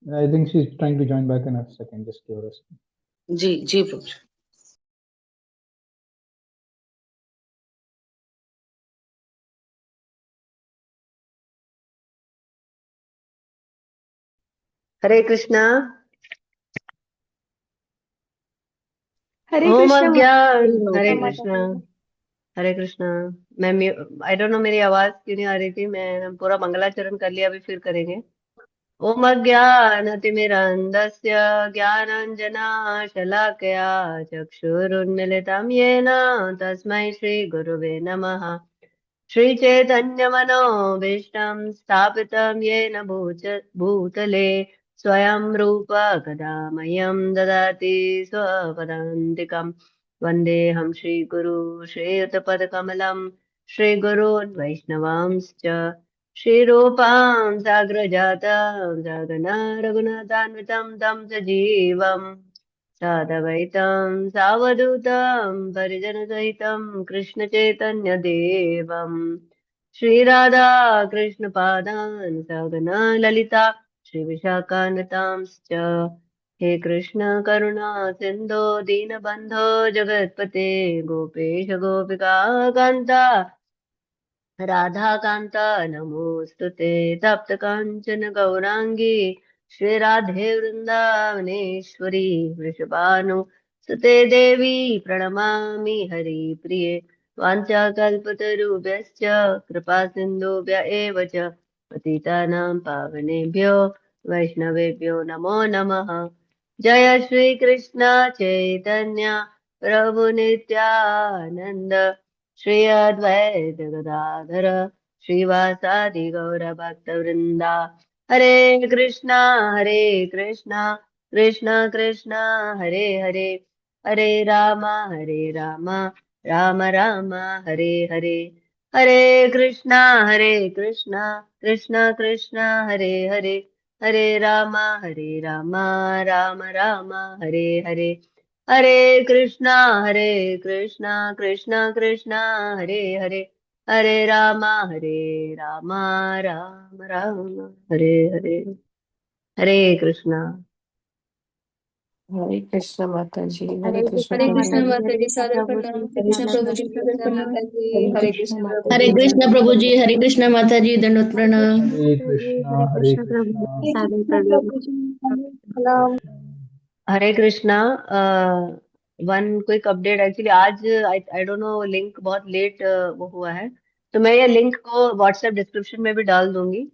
I think she's trying to join back in a second. Just give her a second. जी जी प्रभु जी। हरे कृष्णा। हरे ओम कृष्णा अज्ञान। माता हरे जी। कृष्णा। हरे कृष्णा। मैं आई डोंट नो मेरी आवाज क्यों नहीं आ रही थी। मैं पूरा मंगलाचरण कर लिया, अभी फिर करेंगे। ओम अज्ञानतिमिरन्धस्य ज्ञानाञ्जनाशलाकया चक्षुरुन्मिलितं येन तस्मै श्रीगुरुवे नमः। श्रीचैतन्यमनोभीष्टं स्थापितं येन भूतले स्वयं रूप कदा मह्यं ददाति स्वपदान्तिकम्। वन्देऽहं श्रीगुरु श्रीयुतपदकमलं श्रीगुरून् वैष्णवांश्च श्रीरूपां साग्रजातं जगन्नाथ रघुनाथान्वितं तं च जीवम् साद्वैतं सावधूतं परिजनसहितं कृष्णचैतन्यदेवम् श्रीराधा कृष्णपादान् सगना ललिता श्रीविशाखान्वितांश्च। हे कृष्ण करुणा सिन्धो दीनबन्धो जगत्पते गोपेश गोपिका कान्ता राधाकान्ता नमोऽस्तु ते। तप्त काञ्चन गौराङ्गी श्रीराधे वृन्दावनेश्वरी वृषभानु सुते देवी प्रणमामि हरिप्रिये। वाञ्छाकल्पतरुभ्यश्च कृपा सिन्धुभ्य एव च पतितानां पावनेभ्यो वैष्णवेभ्यो नमो नमः। जय श्री कृष्ण चैतन्य प्रभु नित्यानंद श्री अद्वैत गदाधर श्रीवासादि गौर भक्त वृंदा। हरे कृष्णा कृष्ण कृष्ण हरे हरे, हरे रामा राम राम हरे हरे। हरे कृष्णा कृष्ण कृष्ण हरे हरे, हरे रामा राम राम हरे हरे। हरे कृष्णा कृष्ण कृष्ण हरे हरे, हरे रामा राम राम हरे हरे। हरे कृष्णा। हरे कृष्ण माता जी। हरे कृष्णा हरे माता कृष्ण जी। माता हरे जी, कृष्णा सादर प्रभु प्रणाम। जी। हरे हरे कृष्ण कृष्णा प्रभु जी, सादर कृष्ण प्रणाम। माता जी। हरे हरे कृष्ण कृष्णा माता प्रभु हरे जी। जी। हरे कृष्ण प्रभु कृष्णा जी, हरे प्रभु कृष्ण माता जी, दंडवत हरे प्रणाम। कृष्णा Hare माता जी। Krishna, हरे Hare कृष्णा प्रभु Krishna, जी। हरे सादर कृष्ण प्रणाम। प्रभु जी, Hare सलाम। Krishna. Hare Krishna. One quick update, actually आज आई डोंट नो लिंक बहुत लेट वो हुआ है, तो मैं ये लिंक को व्हाट्सएप डिस्क्रिप्शन में भी डाल दूंगी।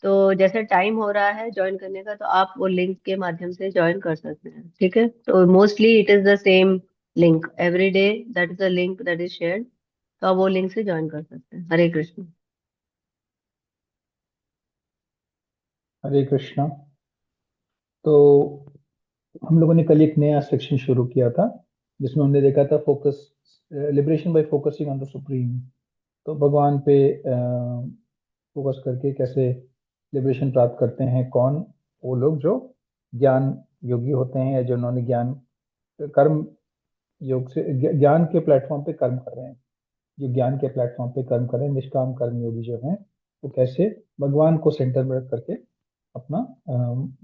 तो जैसे टाइम हो रहा है ज्वाइन करने का, तो आप वो लिंक के माध्यम से ज्वाइन कर सकते हैं, ठीक है। तो mostly it is the same link every day, that is the link that is shared. तो आप वो लिंक से ज्वाइन कर सकते हैं। हरे कृष्ण। हरे कृष्णा। तो हम लोगों ने कल एक नया सेक्शन शुरू किया था जिसमें हमने देखा था focus, liberation bye focusing on the supreme. तो भगवान पे फोकस करके कैसे लिबरेशन प्राप्त करते हैं, कौन वो लोग जो ज्ञान योगी होते हैं या जिन्होंने ज्ञान कर्म योग से ज्ञान के प्लेटफॉर्म पे कर्म कर रहे हैं, जो ज्ञान के प्लेटफॉर्म पे कर्म कर रहे हैं, निष्काम कर्म योगी जो हैं, वो कैसे भगवान को सेंटर में रख करके अपना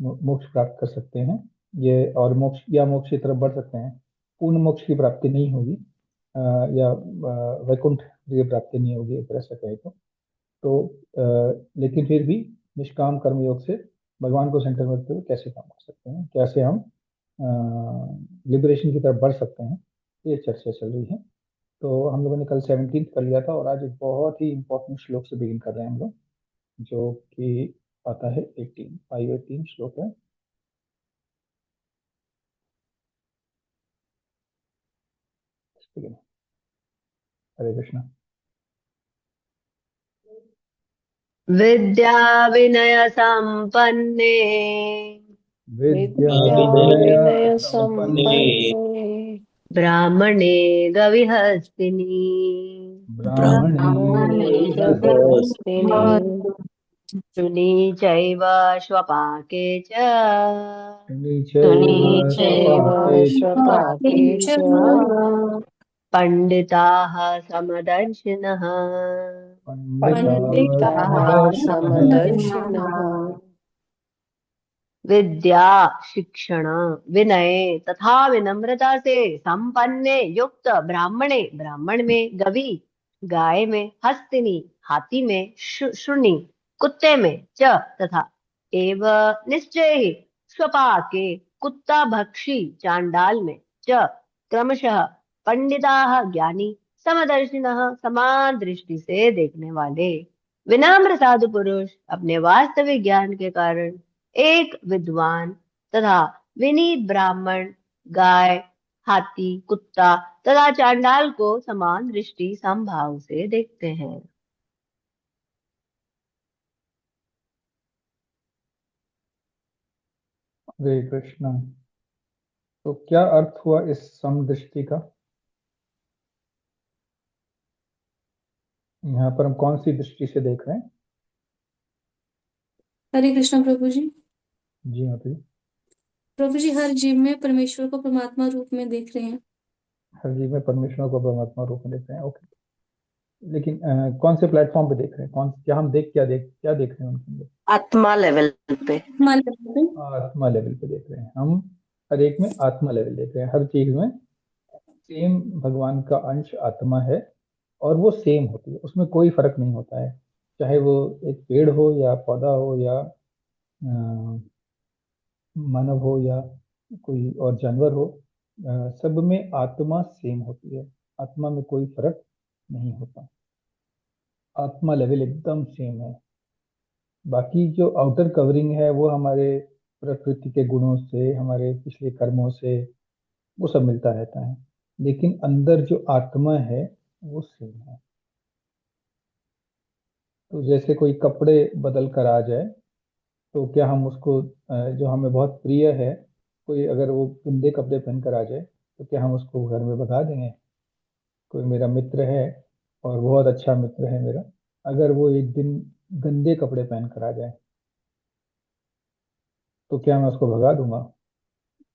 मोक्ष प्राप्त कर सकते हैं। ये और मोक्ष या मोक्ष की तरफ बढ़ सकते हैं। पूर्ण मोक्ष की प्राप्ति नहीं होगी, या वैकुंठ की प्राप्ति नहीं होगी एक तरह से कहे तो लेकिन फिर भी निष्काम कर्म योग से भगवान को सेंटर में रखते हुए कैसे काम कर सकते हैं, कैसे हम लिबरेशन की तरफ बढ़ सकते हैं, ये चर्चा चल रही है। तो हम लोगों ने कल 17 कर लिया था और आज एक बहुत ही इंपॉर्टेंट श्लोक से बिगिन कर रहे हैं हम लोग, जो कि आता है 18 श्लोक है। हरे कृष्णा। विद्या विनय संपन्ने विद्या विद्या विनय विनय संपन्ने संपन्ने ब्राह्मणे गविहस्तिनि ब्राह्मणे ब्राह्मणे गविहस्तिनि गविहस्तिनि शुनि चैव स्वपाके च निचैव शुनि चैव स्वपाके च स्वपाके च पंडिताः समदर्शिनः पंडिता पंडिताः समदर्शिनः। समदर्शिनः। विद्या शिक्षण विनय तथा विनम्रता से संपन्ने युक्त ब्राह्मणे, ब्राह्मण में, गवि गाय में, हस्तिनी हाथी में, शुनि कुत्ते में, च तथा एव निश्चय ही स्वपाके कुत्ता भक्षी चांडाल में, च क्रमशः पंडिताः ज्ञानी समदर्शिनः समान दृष्टि से देखने वाले विनम्र साधु पुरुष अपने वास्तविक ज्ञान के कारण एक विद्वान तथा विनीत ब्राह्मण गाय हाथी कुत्ता तथा चांडाल को समान दृष्टि समभाव से देखते हैं। हरे कृष्णा। तो क्या अर्थ हुआ इस समदृष्टि का? यहाँ पर हम कौन सी दृष्टि से देख रहे हैं? हरे कृष्णा प्रभु जी। जी हाँ, प्रभु जी हर जीव में परमेश्वर को परमात्मा रूप में देख रहे हैं। हर जीव में परमेश्वर को परमात्मा रूप में देख रहे हैं। ओके, लेकिन कौन से प्लेटफॉर्म पे देख रहे हैं? क्या हम क्या देख रहे हैं उनके अंदर? आत्मा लेवल पे, आत्मा लेवल पे देख रहे हैं हम। हर एक में आत्मा लेवल देख रहे हैं। हर चीज में सेम भगवान का अंश आत्मा है और वो सेम होती है, उसमें कोई फर्क नहीं होता है। चाहे वो एक पेड़ हो या पौधा हो या मानव हो या कोई और जानवर हो, सब में आत्मा सेम होती है। आत्मा में कोई फर्क नहीं होता। आत्मा लेवल एकदम सेम है। बाकी जो आउटर कवरिंग है वो हमारे प्रकृति के गुणों से, हमारे पिछले कर्मों से वो सब मिलता रहता है, लेकिन अंदर जो आत्मा है वो सेम है। तो जैसे कोई कपड़े बदल कर आ जाए तो क्या हम उसको, जो हमें बहुत प्रिय है, कोई अगर वो गंदे कपड़े पहन कर आ जाए तो क्या हम उसको घर में भगा देंगे? कोई मेरा मित्र है और बहुत अच्छा मित्र है मेरा, अगर वो एक दिन गंदे कपड़े पहन कर आ जाए तो क्या मैं उसको भगा दूंगा?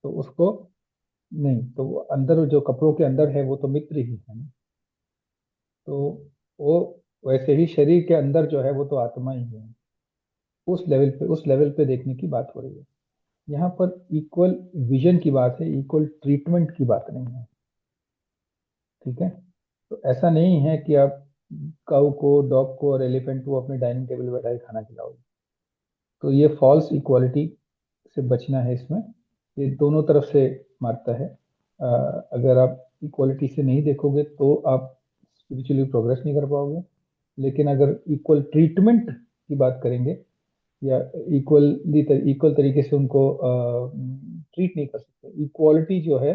तो उसको नहीं, तो वो अंदर जो कपड़ों के अंदर है वो तो मित्र ही है ना। तो वो वैसे ही शरीर के अंदर जो है वो तो आत्मा ही है। उस लेवल पे देखने की बात हो रही है। यहाँ पर इक्वल विजन की बात है, इक्वल ट्रीटमेंट की बात नहीं है। ठीक है, तो ऐसा नहीं है कि आप काऊ को, डॉग को और एलिफेंट को अपने डाइनिंग टेबल पर बैठा के खाना खिलाओगे। तो ये फॉल्स इक्वालिटी से बचना है इसमें। ये दोनों तरफ से मारता है। अगर आप इक्वालिटी से नहीं देखोगे तो आप स्पिरिचुअली प्रोग्रेस नहीं कर पाओगे। लेकिन अगर इक्वल ट्रीटमेंट की बात करेंगे या इक्वल तरीके से उनको ट्रीट नहीं कर सकते, इक्वालिटी जो है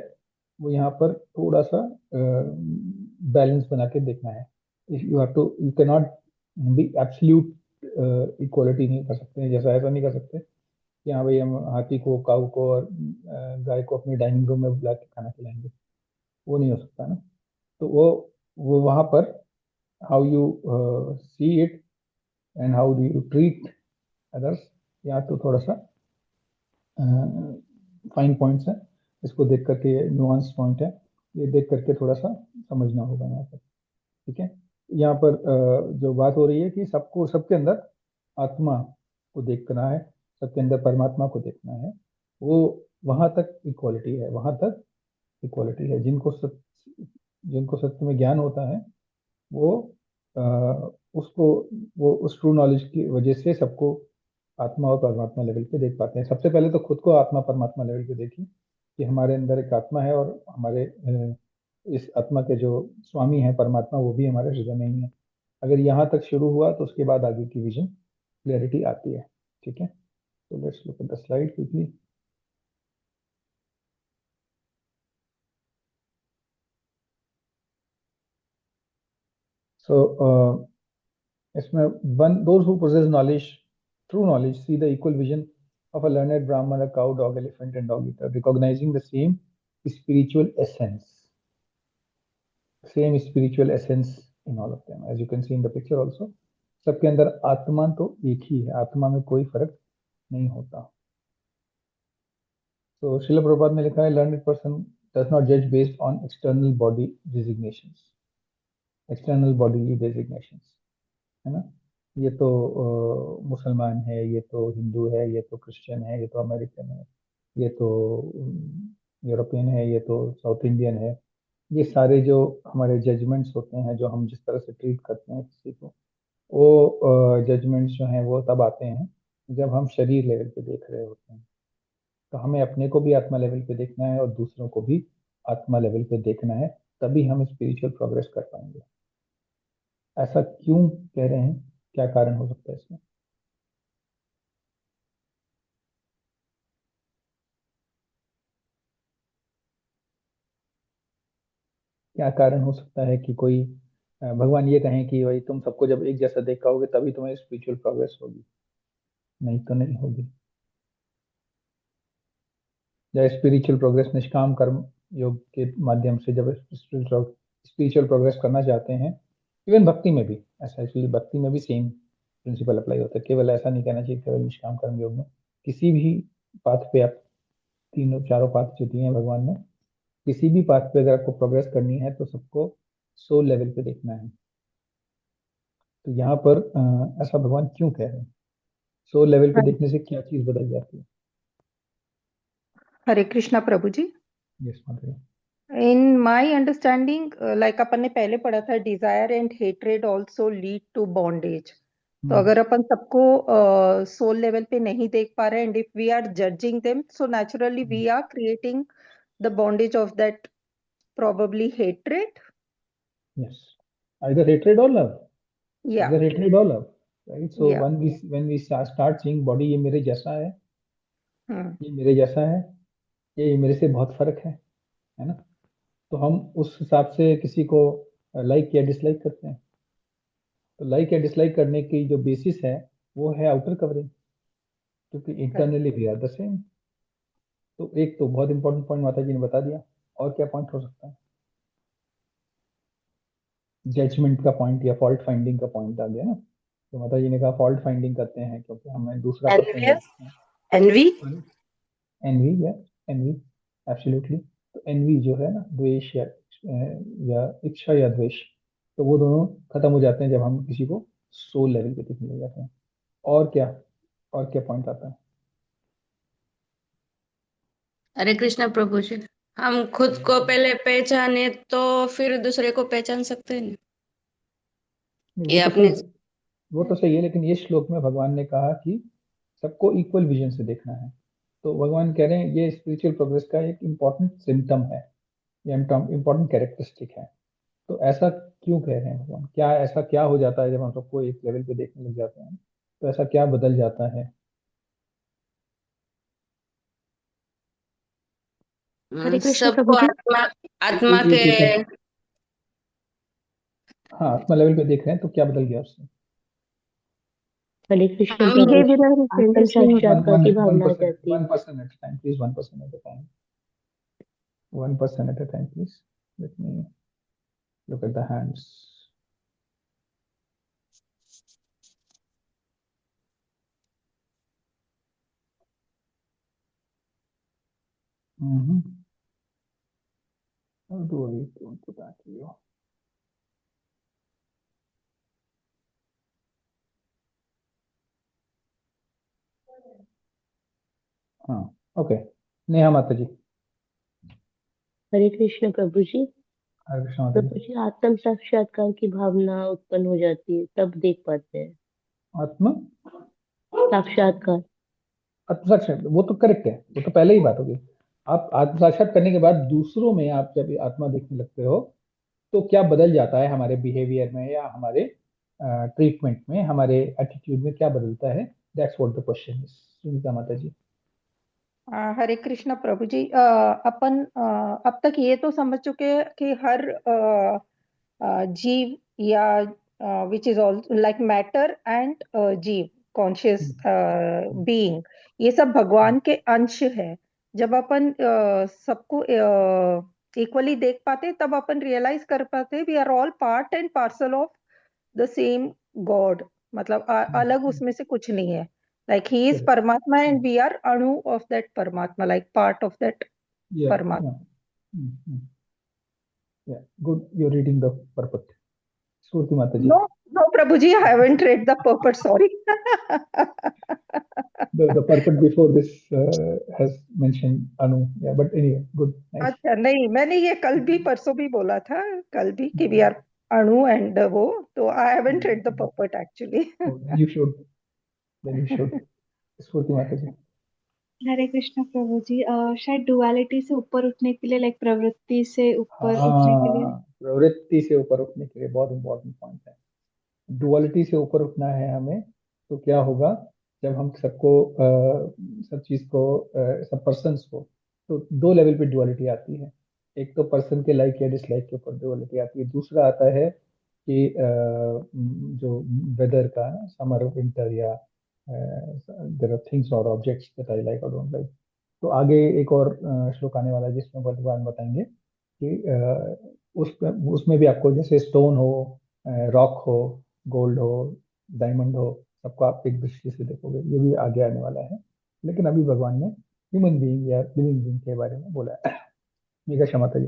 वो यहाँ पर थोड़ा सा बैलेंस बना के देखना है। You cannot be absolute equality नहीं कर सकते हैं। जैसा ऐसा नहीं कर सकते कि हाँ भाई हम हाथी को, काऊ को और गाय को अपने डाइनिंग रूम में बुला के खाना खिलाएंगे, वो नहीं हो सकता ना। तो वो वहाँ पर how you see it and how do you treat others, यहाँ तो थोड़ा सा फाइन पॉइंट्स है। इसको देख करके, ये नुआंस पॉइंट है, ये देख करके थोड़ा सा समझना होगा यहाँ पर। ठीक है, यहाँ पर जो बात हो रही है कि सबको, सबके अंदर आत्मा को देखना है, सबके अंदर परमात्मा को देखना है। वो वहां तक इक्वालिटी है, वहां तक इक्वालिटी है। जिनको सत्य में ज्ञान होता है वो आ, उसको, वो उस ट्रू नॉलेज की वजह से सबको आत्मा और परमात्मा लेवल पे देख पाते हैं। सबसे पहले तो खुद को आत्मा परमात्मा लेवल पे देखिए कि हमारे अंदर एक आत्मा है और हमारे इस आत्मा के जो स्वामी है परमात्मा, वो भी हमारे हृदय में ही है। अगर यहाँ तक शुरू हुआ तो उसके बाद आगे की विजन क्लियरिटी आती है। ठीक है, तो let's look at the slide quickly. So इसमें those who possess knowledge, true knowledge, see the equal vision of a learned Brahman, a cow, dog, elephant, and dog eater, recognizing the same spiritual essence, in all of them, as you can see in the picture also. सबके अंदर आत्मा तो एक ही है, आत्मा में कोई फर्क नहीं होता। तो श्रील प्रभुपाद ने लिखा है, learned person does not judge based on external body designations, है ना। ये तो मुसलमान है, ये तो हिंदू है, ये तो क्रिश्चियन है, ये तो अमेरिकन है, ये तो यूरोपियन है, ये तो साउथ इंडियन है। ये सारे जो हमारे जजमेंट्स होते हैं, जो हम जिस तरह से ट्रीट करते हैं किसी को, वो जजमेंट्स जो हैं वो तब आते हैं जब हम शरीर लेवल पे देख रहे होते हैं। तो हमें अपने को भी आत्मा लेवल पे देखना है और दूसरों को भी आत्मा लेवल पे देखना है, तभी हम स्पिरिचुअल प्रोग्रेस कर पाएंगे। ऐसा क्यों कह रहे हैं, क्या कारण हो सकता है इसमें? क्या कारण हो सकता है कि कोई भगवान ये कहें कि भाई तुम सबको जब एक जैसा देख पाओगे तभी तुम्हें स्पिरिचुअल प्रोग्रेस होगी? नहीं तो नहीं होगी। या स्पिरिचुअल प्रोग्रेस निष्काम कर्म योग के माध्यम से जब स्पिरिचुअल प्रोग्रेस करना चाहते हैं, इवन भक्ति में भी ऐसा, एक्चुअली भक्ति में भी सेम प्रिंसिपल अप्लाई होता है। केवल ऐसा नहीं कहना चाहिए केवल निष्काम कर्म योग में, किसी भी पाथ पे आप, तीनों चारों पाथ जो दिए हैं भगवान ने, किसी भी पाथ पे अगर आपको प्रोग्रेस करनी है तो सबको सोल लेवल पे देखना है। तो यहाँ पर ऐसा भगवान क्यों कह रहे हैं? सोल लेवल पे देखने से क्या चीज बदल जाती है? हरे कृष्णा प्रभु जी। यस माता जी। इन माय अंडरस्टैंडिंग लाइक अपन ने पहले पढ़ा था desire and hatred also lead to bondage. तो अगर अपन सबको सोल लेवल पे नहीं देख पा रहे and if we are judging them, so naturally we are creating the bondage of that probably hatred. Yes, either hatred or love. Yeah, Either hatred or love, right? So yeah. when we start seeing body, ये मेरे जैसा है, Hmm. ये मेरे जैसा है, ये मेरे से बहुत फर्क है ना? तो हम उस हिसाब से किसी को लाइक या डिसलाइक करते हैं। तो लाइक या डिसलाइक करने की जो बेसिस है वो है आउटर कवरिंग, क्योंकि internally we are the same. तो एक तो बहुत इंपॉर्टेंट पॉइंट माता जी ने बता दिया। और क्या पॉइंट हो सकता है? जजमेंट का पॉइंट या फॉल्ट फाइंडिंग का पॉइंट आ गया ना। तो माता जी ने कहा फॉल्ट फाइंडिंग करते हैं क्योंकि हमें दूसरा पर्सन Envious? देखते हैं। Envy? एनवी, या एनवी, एब्सोल्युटली। तो एनवी जो है ना, द्वेष या इच्छा या द्वेष, तो वो दोनों खत्म हो जाते हैं जब हम किसी को सोल लेवल पे देखने लग जाते हैं। और क्या, और क्या पॉइंट आता है? हरे कृष्णा प्रभु जी। हम खुद को पहले पहचाने तो फिर दूसरे को पहचान सकते हैं ना। नहीं, ये अपने वो तो सही है, लेकिन ये श्लोक में भगवान ने कहा कि सबको इक्वल विजन से देखना है। तो भगवान कह रहे हैं ये स्पिरिचुअल प्रोग्रेस का एक इम्पॉर्टेंट सिम्टम है, या इम्पॉर्टेंट कैरेक्टरिस्टिक है। तो ऐसा क्यों कह रहे हैं भगवान? क्या ऐसा क्या हो जाता है जब हम सबको एक लेवल पे देखने लग जाते हैं? तो ऐसा क्या बदल जाता है? हरे कृष्ण प्रभु सबको जी। आत्मा आत्मा के हाँ, आत्मा लेवल पे देख रहे हैं तो क्या बदल गया उससे? हरे कृष्ण हम प्रभु जी। बिहेवियरल आत्म चेंजेस नहीं होता। साक्षात्कार की भावना आ जाती है। 1% at a time, please. 1% at a time. 1% at a time, please. Let me look at the hands. Mm-hmm. How do I put that here? हाँ, ओके। नेहा माता जी। हरे कृष्ण प्रभु जी। हरे कृष्ण माता प्रभु जी। जी, आत्म साक्षात्कार की भावना उत्पन्न हो जाती है, तब देख पाते हैं आत्मा साक्षात्कार। आत्मसाक्षात, वो तो करेक्ट है, वो तो पहले ही बात होगी। आप आत्मसाक्षात करने के बाद दूसरों में आप जब आत्मा देखने लगते हो तो क्या बदल जाता है हमारे बिहेवियर में, या हमारे ट्रीटमेंट में, हमारे एटीट्यूड में क्या बदलता है? That's what the question is, Sunita माता जी। हरे कृष्णा प्रभु जी। अपन अब तक ये तो समझ चुके हैं कि हर जीव या which is also like matter and जीव कॉन्शियस बीइंग, ये सब भगवान के अंश है। जब अपन सबको इक्वली देख पाते तब अपन रियलाइज कर पाते we are all part and parcel of the same God. मतलब अलग उसमें से कुछ नहीं है। Like he is Paramatma and we are Anu of that Paramatma, like part of that Paramatma. Yeah, good, you're reading the purport. Surti माता जी। No, No, Prabhuji, I haven't read the purport, sorry. The purport before this has mentioned Anu. Yeah, but anyway, good, nice. अच्छा, नहीं, मैंने ये कल भी परसों भी बोला था, कल भी कि we are अणु and वो, तो I haven't read the purport actually. Oh, then you should. Then you should. स्फूर्ति माता जी। हरे कृष्ण प्रभु जी। शायद डुअलिटी से ऊपर उठने के लिए, लाइक प्रवृत्ति से ऊपर उठने के लिए। हाँ, प्रवृत्ति से ऊपर उठने के लिए बहुत इंपॉर्टेंट पॉइंट है। डुअलिटी से ऊपर उठना है हमें, तो क्या होगा जब हम सबको सब चीज को सब पर्सन्स को, तो दो लेवल पे डुअलिटी आती है। एक तो पर्सन के लाइक या डिसलाइक के ऊपर डुअलिटी आती है, दूसरा आता है कि जो वेदर का समर विंटर या देयर आर थिंग्स और ऑब्जेक्ट्स दैट आई लाइक और डोंट लाइक। तो आगे एक और श्लोक आने वाला है जिसमें भगवान बताएंगे कि उसमें भी आपको जैसे स्टोन हो, रॉक हो, गोल्ड हो, डायमंड हो, सबको आप एक दृष्टि से देखोगे। ये भी आगे आने वाला है, लेकिन अभी भगवान ने ह्यूमन बीइंग या लिविंग बीइंग के बारे में बोला है। मेघा क्षमता जी।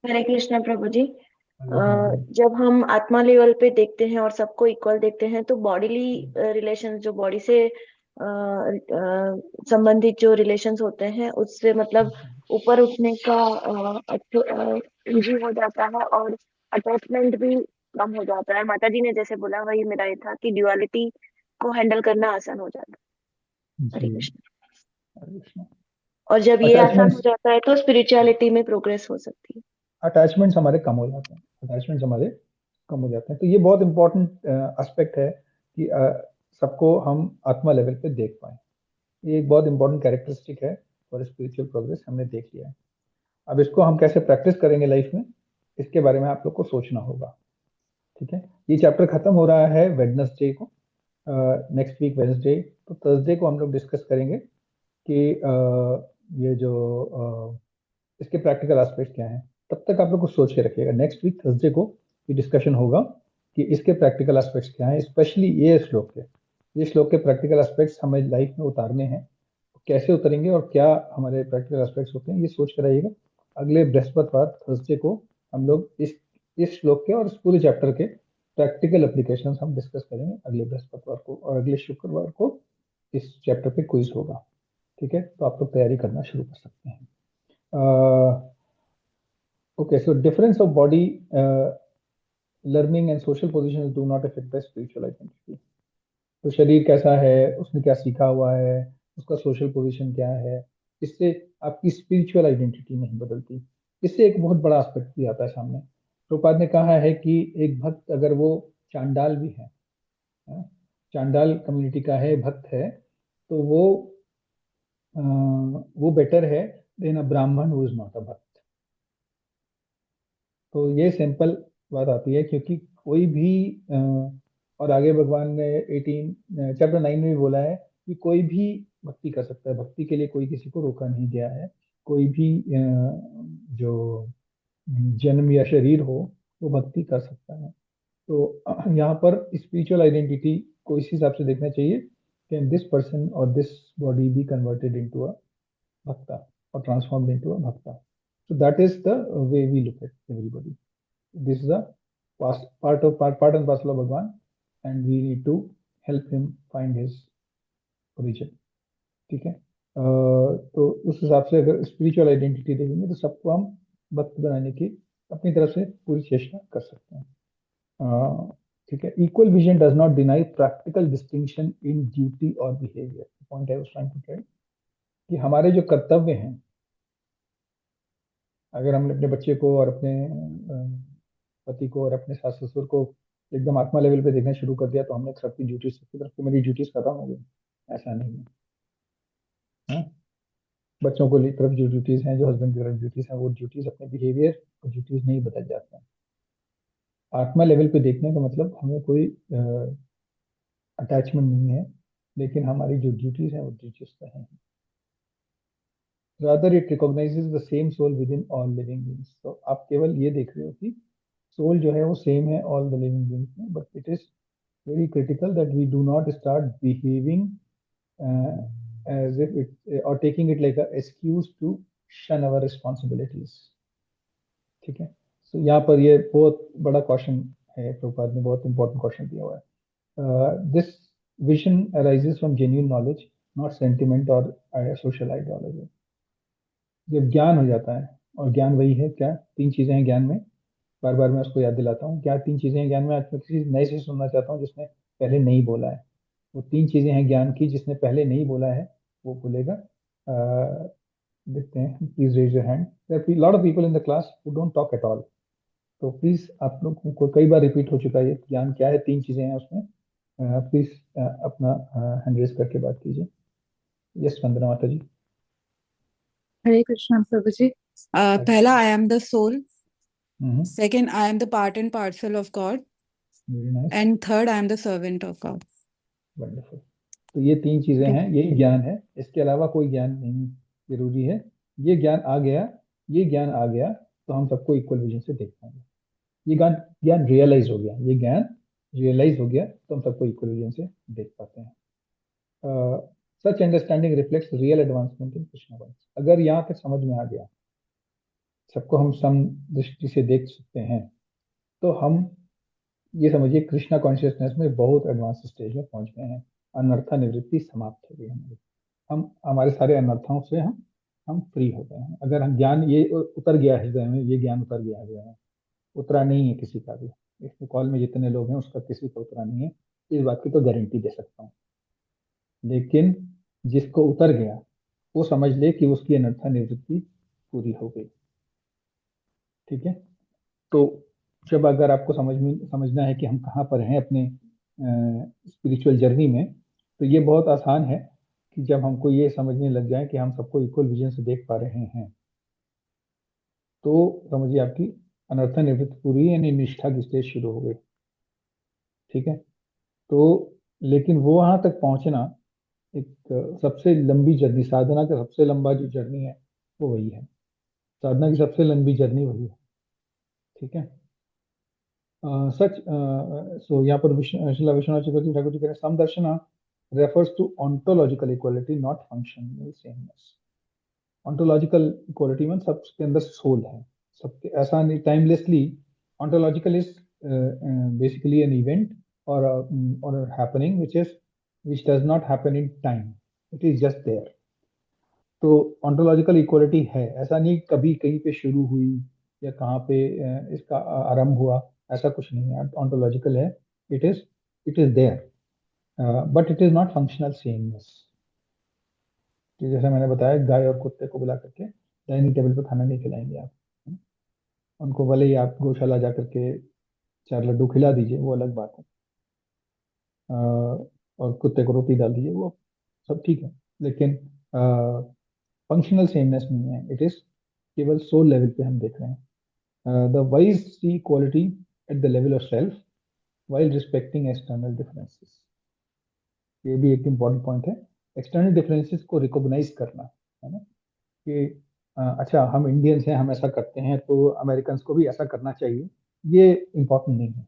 हरे कृष्ण प्रभु जी। जब हम आत्मा लेवल पे देखते हैं और सबको इक्वल देखते हैं, तो बॉडीली रिलेशन, जो बॉडी से संबंधित जो रिलेशंस होते हैं, उससे मतलब ऊपर उठने का इजी हो जाता है और अटैचमेंट भी कम हो जाता है। माता जी ने जैसे बोला, वही मेरा ये था कि ड्युअलिटी को हैंडल करना आसान हो जाता है। हरे जी, कृष्ण। हरे कृष्ण। और जब ये आसान हो अटैचमेंट्स जाता है तो स्पिरिचुअलिटी में प्रोग्रेस हो सकती है। अटैचमेंट्स हमारे कम हो जाते हैं, अटैचमेंट्स हमारे कम हो जाते हैं। तो ये बहुत इंपॉर्टेंट एस्पेक्ट है कि सबको हम आत्मा लेवल पे देख पाए। ये एक बहुत इंपॉर्टेंट कैरेक्टरिस्टिक है और स्पिरिचुअल प्रोग्रेस हमने देख लिया है। अब इसको हम कैसे प्रैक्टिस करेंगे लाइफ में, इसके बारे में आप लोग को सोचना होगा। ठीक है, ये चैप्टर खत्म हो रहा है वेडनेसडे को, नेक्स्ट वीक वेडनेसडे। तो थर्सडे को हम लोग डिस्कस करेंगे कि ये जो इसके प्रैक्टिकल एस्पेक्ट क्या हैं। तब तक आप लोग को सोच के रखिएगा, नेक्स्ट वीक थर्सडे को ये डिस्कशन होगा कि इसके प्रैक्टिकल एस्पेक्ट्स क्या हैं, स्पेशली ये श्लोक के प्रैक्टिकल एस्पेक्ट्स हमें लाइफ में उतारने हैं। कैसे उतरेंगे और क्या हमारे प्रैक्टिकल एस्पेक्ट्स होते हैं, ये सोच कर आइएगा। अगले बृहस्पतिवार थर्सडे को हम लोग इस श्लोक के और इस पूरे चैप्टर के प्रैक्टिकल एप्लीकेशंस हम डिस्कस करेंगे अगले बृहस्पतिवार को, और अगले शुक्रवार को इस चैप्टर पे क्विज होगा। ठीक है, तो आप लोग तैयारी करना शुरू कर सकते हैं। Okay, so difference of body, learning and social positions do not affect the spiritual identity. तो शरीर कैसा है, उसने क्या सीखा हुआ है, उसका सोशल पोजीशन क्या है, इससे आपकी स्पिरिचुअल आइडेंटिटी नहीं बदलती। इससे एक बहुत बड़ा एस्पेक्ट भी आता है सामने। प्रभुपाद ने कहा है कि एक भक्त अगर वो चांडाल भी है, चांडाल कम्युनिटी का है, भक्त है, तो वो बेटर है देन अ ब्राह्मण हु इज नॉट अ भक्त। तो ये सिंपल बात आती है, क्योंकि कोई भी और आगे भगवान ने 18 चैप्टर 9 में भी बोला है कि कोई भी भक्ति कर सकता है, भक्ति के लिए कोई किसी को रोका नहीं गया है। कोई भी जो जन्म या शरीर हो वो भक्ति कर सकता है। तो यहाँ पर स्पिरिचुअल आइडेंटिटी को इस हिसाब से देखना चाहिए, कैन दिस पर्सन और this body be converted into a भक्ता और ट्रांसफॉर्म्ड इनटू अ भक्ता। So that is the way we look at everybody. This is a part and parcel of Bhagwan, and we need to help him find his origin. ठीक है, तो उस हिसाब से अगर स्पिरिचुअल आइडेंटिटी देखेंगे तो सबको हम भक्त बनाने की अपनी तरफ से पूरी चेष्टा कर सकते हैं। ठीक है, equal vision does not deny practical distinction in duty और behaviour. Point I was trying to tell कि हमारे जो कर्तव्य हैं, अगर हमने अपने बच्चे को और अपने पति को और अपने सास ससुर को एकदम आत्मा लेवल पे देखना शुरू कर दिया, तो हमने सबकी ड्यूटीज की तरफ से मेरी ड्यूटीज खत्म हो गई, ऐसा नहीं है। हाँ? बच्चों को तरफ जो ड्यूटीज हैं, जो हस्बैंड की तरफ ड्यूटीज हैं, वो ड्यूटीज अपने बिहेवियर और ड्यूटीज नहीं बदल जाते हैं। आत्मा लेवल पे देखने का मतलब हमें कोई अटैचमेंट नहीं है, लेकिन हमारी जो ड्यूटीज हैं वो ड्यूटीज तो हैं। rather it recognizes the same soul within all living beings। तो आप केवल ये देख रहे हो कि सोल जो है वो सेम है ऑल द लिविंग बीइंग्स में, but it is very critical that we do not start behaving as if it or taking it like a excuse to shun our responsibilities। ठीक है, तो यहाँ पर ये बहुत बड़ा क्वेश्चन है, प्रभुपाद ने बहुत इंपॉर्टेंट क्वेश्चन दिया हुआ है। This vision arises from genuine knowledge, not sentiment और सोशल आइडियोलॉजी। जब ज्ञान हो जाता है, और ज्ञान वही है क्या, 3 चीजें हैं ज्ञान में, बार बार मैं उसको याद दिलाता हूँ, क्या 3 चीजें हैं ज्ञान में। आज मैं किसी नए से सुनना चाहता हूँ जिसने पहले नहीं बोला है। वो 3 चीजें हैं ज्ञान की, जिसने पहले नहीं बोला है वो बोलेगा। देखते हैं, please raise your hand. There are lot of people in the class who don't talk at all. तो प्लीज, आप लोगों को कई बार रिपीट हो चुका है ये ज्ञान क्या है, 3 चीजें हैं उसमें। प्लीज अपना हैंड रेज करके बात कीजिए। यस, वंदना माता जी। हरे कृष्णा प्रभु जी। पहला, I am the soul. Very second, I am the part and parcel of God. Nice, and third, I am the servant of God. Wonderful. तो ये 3 चीजें हैं, यही ज्ञान है, इसके अलावा कोई ज्ञान नहीं जरूरी है। ये ज्ञान आ गया, ये ज्ञान आ गया तो हम सबको इक्वल विजन से देख पाएंगे। ये ज्ञान ज्ञान रियलाइज हो गया, ये ज्ञान रियलाइज हो गया तो हम सबको इक्वल विजन से देख पाते हैं। Such understanding reflects real advancement in Krishna consciousness. अगर यहाँ तक समझ में आ गया, सबको हम सम दृष्टि से देख सकते हैं, तो हम ये समझिए कृष्णा कॉन्शियसनेस में बहुत एडवांस स्टेज में पहुंच गए हैं। अनर्था निवृत्ति समाप्त हो गई हमारी। हम हमारे सारे अनर्थों से हम फ्री हो गए हैं। अगर हम ज्ञान ये उतर गया हृदय में, ये ज्ञान उतर गया हृदय में, उतरा नहीं है किसी का भी। इस कॉल में जितने लोग हैं उसका किसी का उतरा नहीं है, इस बात की तो गारंटी दे सकता हूँ। लेकिन जिसको उतर गया वो समझ ले कि उसकी अनर्था निवृत्ति पूरी हो गई। ठीक है, तो जब अगर आपको समझना है कि हम कहाँ पर हैं अपने स्पिरिचुअल जर्नी में, तो ये बहुत आसान है कि जब हमको ये समझने लग जाए कि हम सबको इक्वल विजन से देख पा रहे हैं, तो समझिए आपकी अनर्था निवृत्ति पूरी, यानी निष्ठा की स्टेज शुरू हो गई। ठीक है, तो लेकिन वो वहां तक पहुंचना एक सबसे लंबी जर्नी, साधना का सबसे लंबा जो जर्नी है वो वही है। साधना की सबसे लंबी जर्नी वही है। ठीक है, सच सो यहाँ पर श्रीला विश्वनाथ चक्रवर्ती ठाकुर जी कह रहे हैं, समदर्शना refers to ontological equality not functional sameness. Ontological equality में सबके अंदर सोल है, सबके, ऐसा नहीं timelessly. Ontological is basically an event or a happening which does not happen in time, it is just there। तो ऑन्टोलॉजिकल इक्वालिटी है, ऐसा नहीं कभी कहीं पे शुरू हुई या कहाँ पे इसका आरंभ हुआ, ऐसा कुछ नहीं है। ऑन्टोलॉजिकल है, it is there, but it is not functional sameness. जैसे मैंने बताया, गाय और कुत्ते को बुला करके डाइनिंग टेबल पे खाना नहीं खिलाएंगे आप। उनको भले ही आप गौशाला जा करके 4 लड्डू खिला दीजिए, वो अलग बात है, और कुत्ते को रोटी डाल दीजिए, वो सब ठीक है, लेकिन फंक्शनल सेमनेस नहीं है। इट इज केवल सोल लेवल पे हम देख रहे हैं। The wise see quality at the level of self while respecting external differences। ये भी एक इम्पॉर्टेंट पॉइंट है, एक्सटर्नल डिफरेंसेस को रिकॉग्नाइज करना, है ना, कि अच्छा हम इंडियंस हैं, हम ऐसा करते हैं तो अमेरिकन को भी ऐसा करना चाहिए, ये इम्पोर्टेंट नहीं है,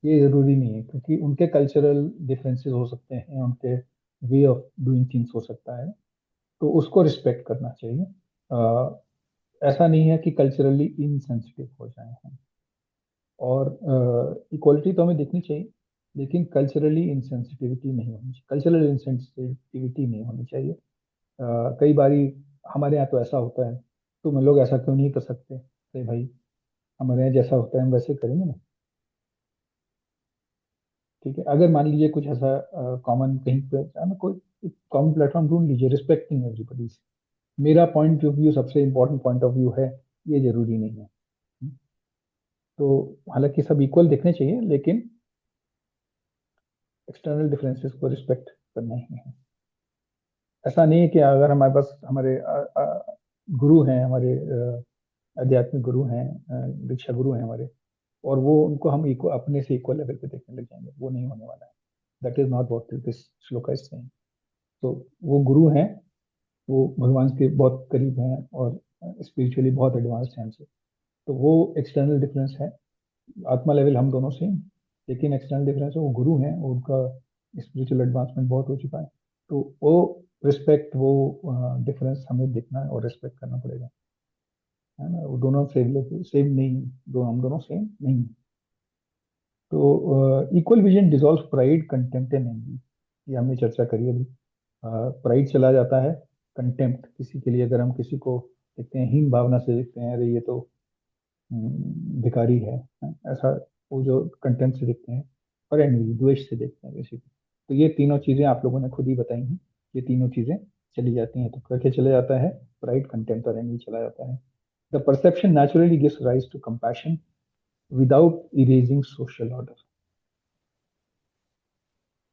ये जरूरी नहीं है, क्योंकि उनके कल्चरल डिफरेंसेस हो सकते हैं, उनके वे ऑफ डूइंग थिंग्स हो सकता है, तो उसको रिस्पेक्ट करना चाहिए। ऐसा नहीं है कि कल्चरली इनसेंसिटिव हो जाए हम, और इक्वालिटी तो हमें देखनी चाहिए, लेकिन कल्चरली इंसेंसिटिविटी नहीं होनी चाहिए, कल्चरल इंसेंसिटिविटी नहीं होनी चाहिए। कई बारी हमारे यहाँ तो ऐसा होता है, तो हम लोग ऐसा क्यों नहीं कर सकते, अरे भाई हमारे यहाँ जैसा होता है हम वैसे करेंगे ना। ठीक है, अगर मान लीजिए कुछ ऐसा कॉमन कहीं पे कोई कॉमन प्लेटफॉर्म ढूंढ लीजिए, रिस्पेक्टिंग एवरीबॉडी। मेरा पॉइंट ऑफ व्यू सबसे इंपॉर्टेंट पॉइंट ऑफ व्यू है, ये जरूरी नहीं है। तो हालांकि सब इक्वल देखने चाहिए, लेकिन एक्सटर्नल डिफरेंसेस को रिस्पेक्ट करना ही है। ऐसा नहीं है कि अगर हमारे पास हमारे गुरु हैं, हमारे आध्यात्मिक गुरु हैं, दीक्षा गुरु हैं हमारे, और वो उनको हम अपने से इक्वल लेवल पे देखने लग जाएंगे, वो नहीं होने वाला है। That is not what this shloka is saying. तो वो गुरु हैं, वो भगवान के बहुत करीब हैं और स्पिरिचुअली बहुत एडवांस्ड हैं हमसे, तो वो एक्सटर्नल डिफरेंस है। आत्मा लेवल हम दोनों सेम, लेकिन एक्सटर्नल डिफरेंस है, वो गुरु हैं, उनका स्पिरिचुअल एडवांसमेंट बहुत हो चुका है, तो वो रिस्पेक्ट, वो डिफरेंस हमें देखना है और रिस्पेक्ट करना पड़ेगा। है ना, वो दोनों सेम नहीं, हम दोनों सेम नहीं। तो equal vision dissolve pride, contempt and envy, ये हमने चर्चा करी अभी। प्राइड चला जाता है, कंटेम्प्ट, किसी के लिए अगर हम किसी को देखते हैं हीन भावना से देखते हैं, अरे ये तो भिखारी है, ऐसा वो जो कंटेम्प्ट से देखते हैं, और एनवी, द्वेष से देखते हैं किसी को। तो ये तीनों चीजें आप लोगों ने खुद ही बताई हैं, ये तीनों चीजें चली जाती हैं। तो क्या चला जाता है, प्राइड, कंटेम्प्ट और एनवी चला जाता है। The perception naturally gives rise to compassion without erasing social order.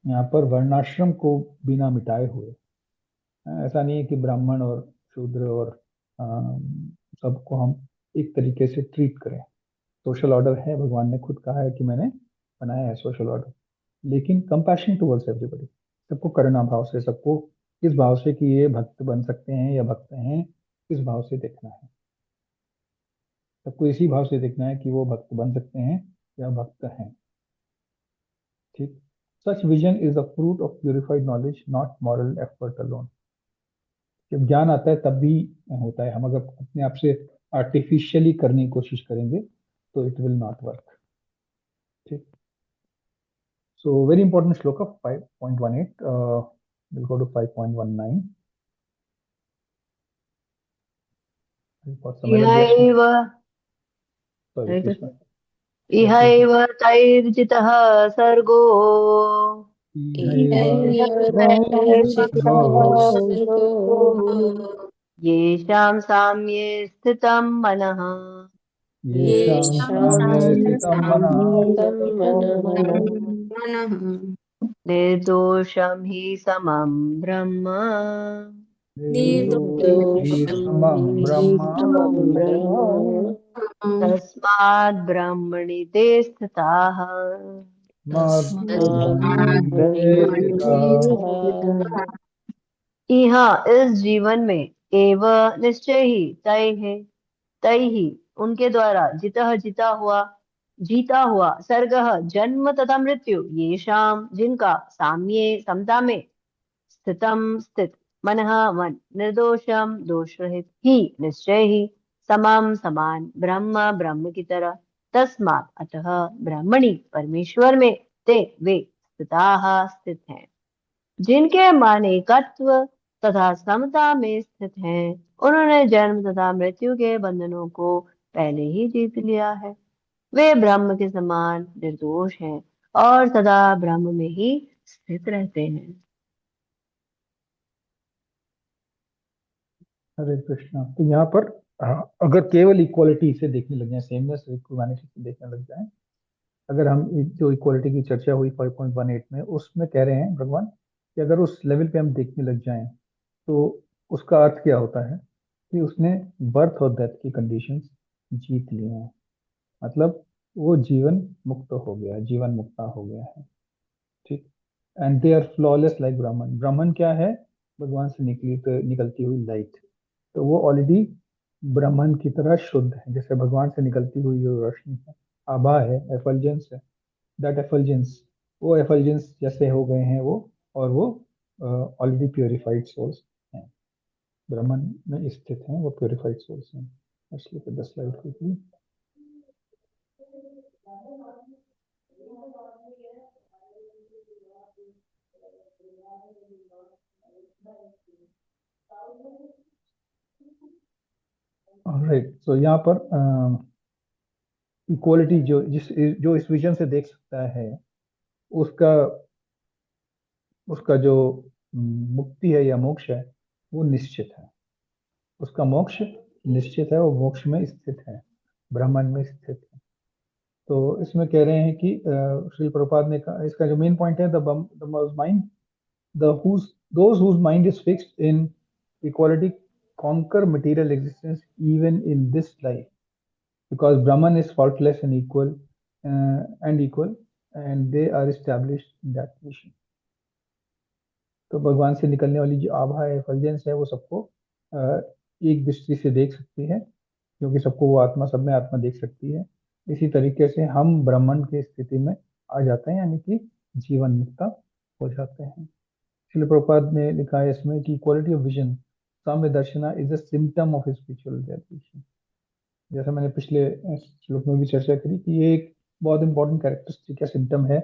यहाँ पर वर्णाश्रम को बिना मिटाए हुए, ऐसा नहीं है कि ब्राह्मण और शूद्र और सबको हम एक तरीके से ट्रीट करें। सोशल ऑर्डर है, भगवान ने खुद कहा है कि मैंने बनाया है सोशल ऑर्डर, लेकिन कंपैशन टुवर्ड्स एवरीबॉडी, सबको करुणा भाव से, सबको किस भाव से कि ये भक्त बन सकते हैं या भक्त हैं, किस भाव से देखना है। सबको इसी भाव से देखना है कि वो भक्त बन सकते हैं या भक्त हैं। ठीक, such vision is the fruit of purified knowledge, not moral effort alone. जब ज्ञान आता है तब भी होता है, हम अगर अपने आप से आर्टिफिशियली करने की कोशिश करेंगे तो इट विल नॉट वर्क। ठीक, सो वेरी इंपॉर्टेंट श्लोक ऑफ 5.18, विल गो टू 5.19। इहैव सॉरी हरे कृष्ण, कृष्ण। इहैव तैर्जितः सर्गो येषां साम्ये स्थितं मनः निर्दोषं हि समं ब्रह्म तस्माद् ब्रह्मणि ते स्थिताः। यहाँ इस जीवन में एव निश्चय ही, तय ही उनके द्वारा जीता हुआ सर्गः जन्म तथा मृत्यु, येषाम जिनका साम्ये समता में स्थित मनः मन निर्दोषम दोष रहित ही निश्चय ही समम समान ब्रह्म ब्रह्म की तरह तस्मात् अतः ब्रह्मणि परमेश्वर में ते वे स्थिताः स्थित हैं। जिनके मन एकत्व तथा समता में स्थित हैं, उन्होंने जन्म तथा मृत्यु के बंधनों को पहले ही जीत लिया है। वे ब्रह्म के समान निर्दोष हैं और सदा ब्रह्म में ही स्थित रहते हैं। हरे कृष्णा। तो यहाँ पर अगर केवल इक्वालिटी से देखने लग जाए, सेमनेस इक्वालिटी से देखने लग जाए, अगर हम जो इक्वालिटी की चर्चा हुई 5.18 में, उसमें कह रहे हैं भगवान कि अगर उस लेवल पे हम देखने लग जाएं तो उसका अर्थ क्या होता है कि उसने बर्थ और डेथ की कंडीशंस जीत ली हैं, मतलब वो जीवन मुक्त हो गया, जीवन मुक्ता हो गया है। ठीक, and they are flawless like Brahmin. ब्राह्मण क्या है, भगवान से निकलती हुई लाइट। तो वो ऑलरेडी ब्राह्मण की तरह शुद्ध है, जैसे भगवान से निकलती हुई जो रोशनी है, आभा है, एफल्जेंस है, दैट एफल्जेंस, वो एफल्जेंस जैसे हो गए हैं वो, और वो ऑलरेडी प्योरिफाइड सोल्स हैं, ब्राह्मण में स्थित हैं, वो प्योरिफाइड सोल्स हैं। इसलिए 10 स्लाइड quickly. राइट, तो यहाँ पर इक्वालिटी जो इस विजन से देख सकता है, उसका उसका जो मुक्ति है या मोक्ष है वो निश्चित है, उसका मोक्ष निश्चित है, वो मोक्ष में स्थित है, ब्रह्मांड में स्थित है। तो इसमें कह रहे हैं कि श्री प्रभुपाद ने कहा, इसका जो मेन पॉइंट है, the mind those whose mind is fixed in equality conquer material existence even in this life, because Brahman is faultless and equal, and they are established in that position. तो भगवान से निकलने वाली जो आभा है, फलजेंस है, वो सबको एक दृष्टि से देख सकती है, क्योंकि सबको वो आत्मा, सब में आत्मा देख सकती है। इसी तरीके से हम ब्रह्मन की स्थिति में आ जाते हैं, यानी कि जीवन मुक्ता हो जाते हैं। श्रील प्रभुपाद ने लिखा है इसमें कि क्वालिटी ऑफ विजन साम्य दर्शना is a symptom of spiritual realisation. जैसा मैंने पिछले श्लोक में भी चर्चा करी कि ये एक बहुत इंपॉर्टेंट कैरेक्टरिस्टिक या सिम्टम है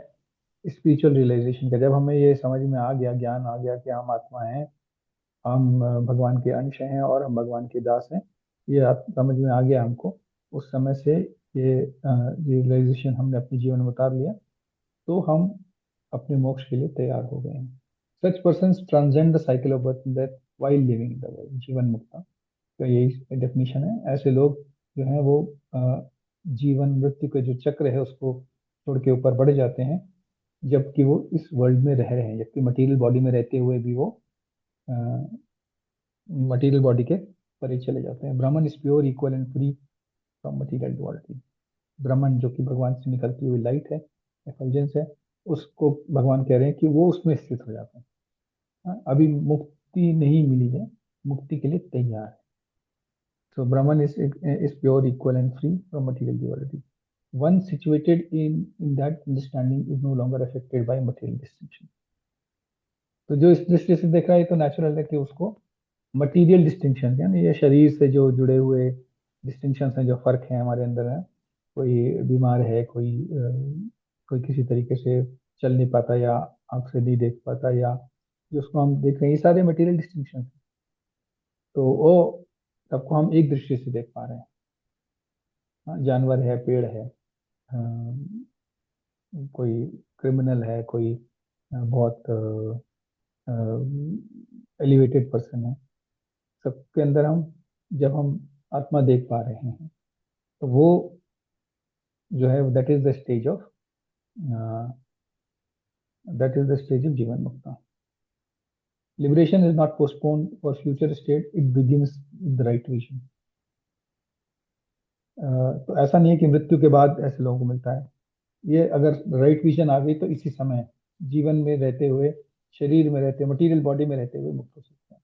स्पिरिचुअल रियलाइजेशन का। जब हमें ये समझ में आ गया, ज्ञान आ गया कि हम आत्मा हैं, हम भगवान के अंश हैं और हम भगवान के दास हैं, ये समझ में आ गया हमको, उस समय से ये रियलाइजेशन हमने अपने जीवन में उतार लिया, तो हम अपने मोक्ष के लिए तैयार हो गए हैं। Such person transcend the cycle of birth and death while living the world, जीवन मुक्ता का यही डेफिनेशन है। ऐसे लोग जो हैं वो जीवन मृत्यु का जो चक्र है उसको छोड़ के ऊपर बढ़ जाते हैं, जबकि वो इस वर्ल्ड में रह रहे हैं, जबकि मटेरियल बॉडी में रहते हुए भी वो मटेरियल बॉडी के परे चले जाते हैं। ब्राह्मण is pure, equal and free from material duality. ब्राह्मण जो कि भगवान से निकलती हुई लाइट है, एफल्जेंस है, उसको भगवान कह रहे हैं कि वो उसमें स्थित हो जाते हैं। अभी मुक्ति नहीं मिली है, मुक्ति के लिए तैयार है। So Brahman is pure, equal, and free from material duality. One situated in that understanding is no longer affected by material distinction. तो जो इस दृष्टि से देख रहा है तो नेचुरल है कि उसको मटेरियल डिस्टिंक्शन, यानी ये शरीर से जो जुड़े हुए डिस्टिंक्शन हैं, जो फर्क है हमारे अंदर है, कोई बीमार है, कोई किसी तरीके से चल नहीं पाता या आंख से नहीं देख पाता, या जिसको हम देख रहे हैं, ये सारे मटेरियल डिस्टिंक्शन, तो वो सबको हम एक दृष्टि से देख पा रहे हैं। जानवर है, पेड़ है, कोई क्रिमिनल है, कोई बहुत एलिवेटेड पर्सन है, सबके अंदर जब हम आत्मा देख पा रहे हैं तो वो जो है that is the stage of जीवन मुक्ता। Liberation is not postponed for future state, it begins with the right vision. तो ऐसा नहीं है कि मृत्यु के बाद ऐसे लोगों को मिलता है, ये अगर राइट विजन आ गई तो इसी समय जीवन में रहते हुए, शरीर में रहते, मटेरियल बॉडी में रहते हुए मुक्त हो सकते हैं।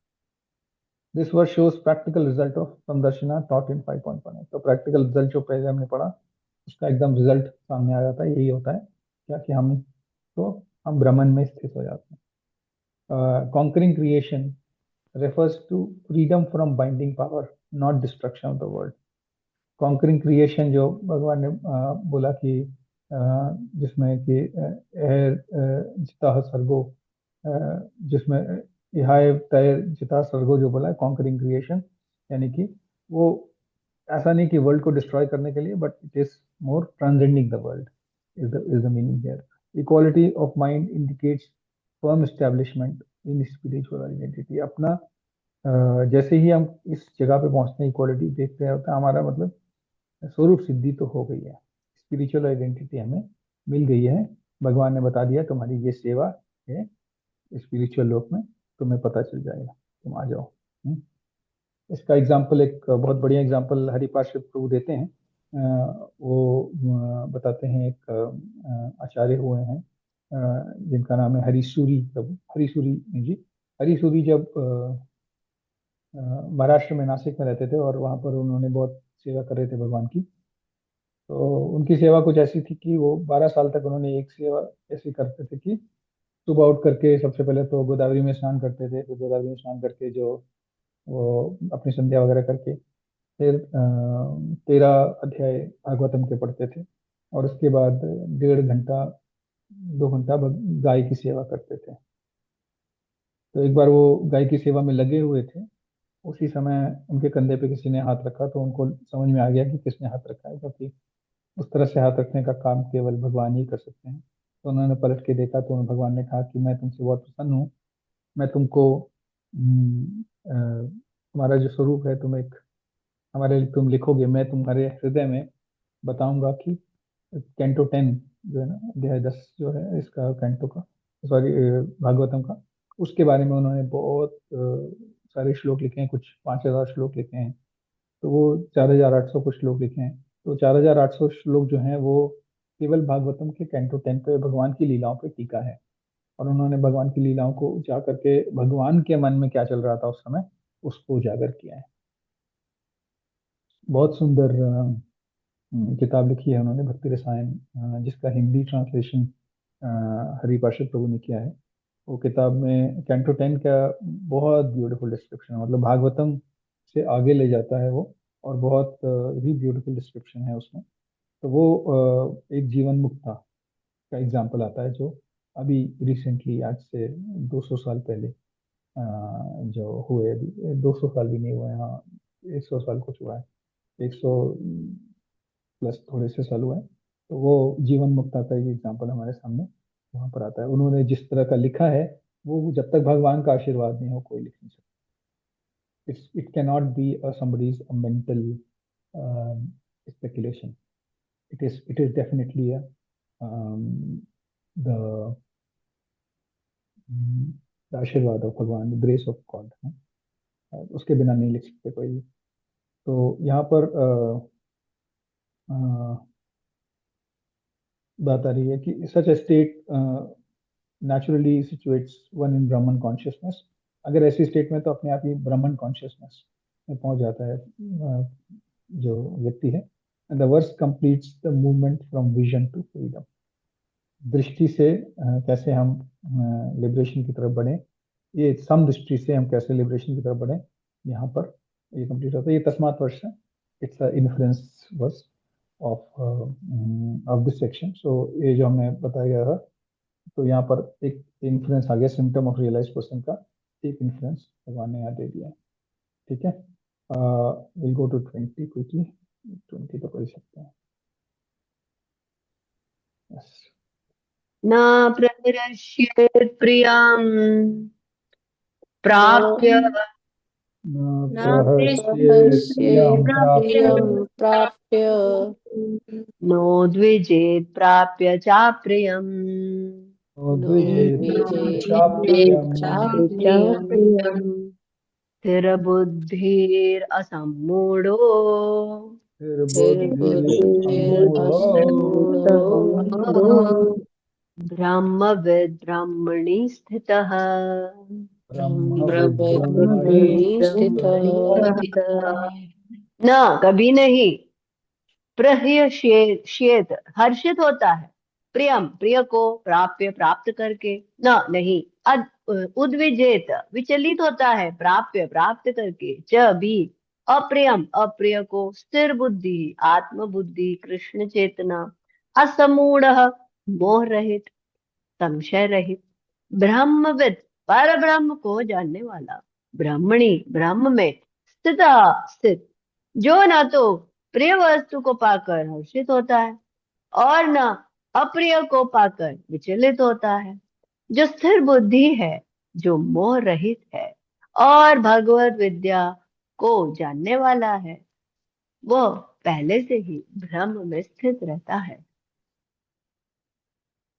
This verse shows practical result of समदर्शना टॉट इन 5.1। तो प्रैक्टिकल रिजल्ट जो पहले हमने पढ़ा उसका एकदम रिजल्ट सामने आ जाता है, यही होता है क्या कि हम ब्रह्मन में स्थित हो जाते हैं। Conquering creation refers to freedom from binding power, not destruction of the world. Conquering creation जो भगवान ने बोला कि जिसमें कि जिता सर्गो, जिसमें इहाय तय जिता सर्गो जो बोला है, कॉन्करिंग क्रिएशन, यानी कि वो ऐसा नहीं कि वर्ल्ड को डिस्ट्रॉय करने के लिए, but it is more transcending the world is the meaning here. Equality of mind indicates firm establishment in spiritual identity. अपना जैसे ही हम इस जगह पे पहुंचते हैं, इक्वालिटी देखते हैं, होता है हमारा मतलब स्वरूप सिद्धि तो हो गई है, स्पिरिचुअल आइडेंटिटी हमें मिल गई है। भगवान ने बता दिया तुम्हारी ये सेवा है स्पिरिचुअल लोक में, तुम्हें पता चल जाएगा, तुम आ जाओ। इसका एग्जाम्पल, एक बहुत बढ़िया एग्जाम्पल हरिपार्षद प्रभु देते हैं। वो बताते हैं, एक आचार्य हुए हैं जिनका नाम है हरिसूरी प्रभु, हरिसूरी जी। हरिसूरी जब महाराष्ट्र में नासिक में रहते थे और वहाँ पर उन्होंने बहुत सेवा कर रहे थे भगवान की, तो उनकी सेवा कुछ ऐसी थी कि वो 12 साल तक उन्होंने एक सेवा ऐसी करते थे कि सुबह उठ करके सबसे पहले तो गोदावरी में स्नान करते थे, फिर गोदावरी में स्नान करके जो वो अपनी संध्या वगैरह करके फिर 13 अध्याय भागवतम के पढ़ते थे, और उसके बाद 1.5 घंटा 2 घंटा गाय की सेवा करते थे। तो एक बार वो गाय की सेवा में लगे हुए थे, उसी समय उनके कंधे पे किसी ने हाथ रखा, तो उनको समझ में आ गया कि किसने हाथ रखा है, क्योंकि उस तरह से हाथ रखने का काम केवल भगवान ही कर सकते हैं। तो उन्होंने पलट के देखा, तो भगवान ने कहा कि मैं तुमसे बहुत प्रसन्न हूँ, मैं तुमको तुम्हारा जो स्वरूप है तुम लिखोगे, मैं तुम्हारे हृदय में बताऊंगा कि कैंटो 10 जो है ना, अध्याय 10 जो है इसका कैंटो का, सॉरी भागवतम का, उसके बारे में उन्होंने बहुत सारे श्लोक लिखे हैं, कुछ 5000 श्लोक लिखे हैं, तो वो 4800 कुछ श्लोक लिखे हैं। तो 4800 श्लोक जो हैं वो केवल भागवतम के कैंटो 10 पे भगवान की लीलाओं पे टीका है, और उन्होंने भगवान की लीलाओं को उजागर करके भगवान के मन में क्या चल रहा था उस समय उसको उजागर किया है। बहुत सुंदर किताब लिखी है उन्होंने, भक्ति रसायन, जिसका हिंदी ट्रांसलेशन हरिपार्षद प्रभु ने किया है। वो किताब में कैंटो 10 का बहुत ब्यूटीफुल डिस्क्रिप्शन है, मतलब भागवतम से आगे ले जाता है वो और बहुत ही ब्यूटीफुल डिस्क्रिप्शन है उसमें। तो वो एक जीवन मुक्ता का एग्जाम्पल आता है जो अभी रिसेंटली, आज से 200 साल पहले जो हुए, अभी 200 साल भी नहीं हुए, हाँ 100 साल कुछ हुआ है, 100 प्लस थोड़े से साल हुआ है। तो वो जीवन मुक्ता का एक एग्जाम्पल हमारे सामने वहां पर आता है। उन्होंने जिस तरह का लिखा है, वो जब तक भगवान का आशीर्वाद नहीं हो कोई लिख नहीं सकता। It can not be somebody's mental speculation. It is definitely the the आशीर्वाद ऑफ भगवान, द ग्रेस ऑफ गॉड। उसके बिना नहीं लिख सकते कोई भी। तो यहाँ पर बात आ रही है कि सच ए स्टेट नेचुरली सिचुएट्स वन इन ब्राह्मण कॉन्शियसनेस। अगर ऐसी स्टेट में तो अपने आप ही ब्राह्मण कॉन्शियसनेस में पहुंच जाता है जो व्यक्ति है। And the verse completes the movement from vision to freedom. दृष्टि से कैसे हम लिबरेशन की तरफ बढ़े, ये सम दृष्टि से हम कैसे लिबरेशन की तरफ बढ़े, यहाँ पर ये कंप्लीट होता है। ये तस्मात् वर्ष है, it's a influence verse of this section. So ये जो हमें बताया गया था, तो यहाँ पर एक इन्फ्लुएंस आ गया, सिम्टम ऑफ रियलाइज पर्सन का एक इन्फ्लुएंस भगवान ने यहाँ दे दिया है। ठीक है, विल गो टू 20 क्विकली। 20 तो कर ही सकते हैं। यस। न प्रदर्श्येत् प्रियं प्राप्य न प्रहस्येत् प्रियं प्राप्य प्रियं प्राप्य नोद्विजेत् प्राप्य चाप्रियम् द्विजेत् चाप्रियम् स्थिरबुद्धिरसम्मूढो ब्रह्मविद् ब्रह्मणि स्थितः। न कभी नहीं, प्रहस्येत् हर्षित होता है, प्रियम प्रिय को, प्राप्य प्राप्त करके, न नहीं, उद्विजेत विचलित होता है, प्राप्य प्राप्त करके, च भी अप्रियम अप्रिय को, स्थिर बुद्धि आत्म बुद्धि, कृष्ण चेतना, असमूढ़ मोह रहित, संशय रहित, ब्रह्मविद पर ब्रह्म को जानने वाला, ब्रह्मणि ब्रह्म में, स्थित जो न तो प्रिय वस्तु को पाकर हर्षित होता है और न अप्रिय को पाकर विचलित होता है, जो स्थिर बुद्धि है, जो मोह रहित है और भगवत विद्या को जानने वाला है, वह पहले से ही ब्रह्म में स्थित रहता है।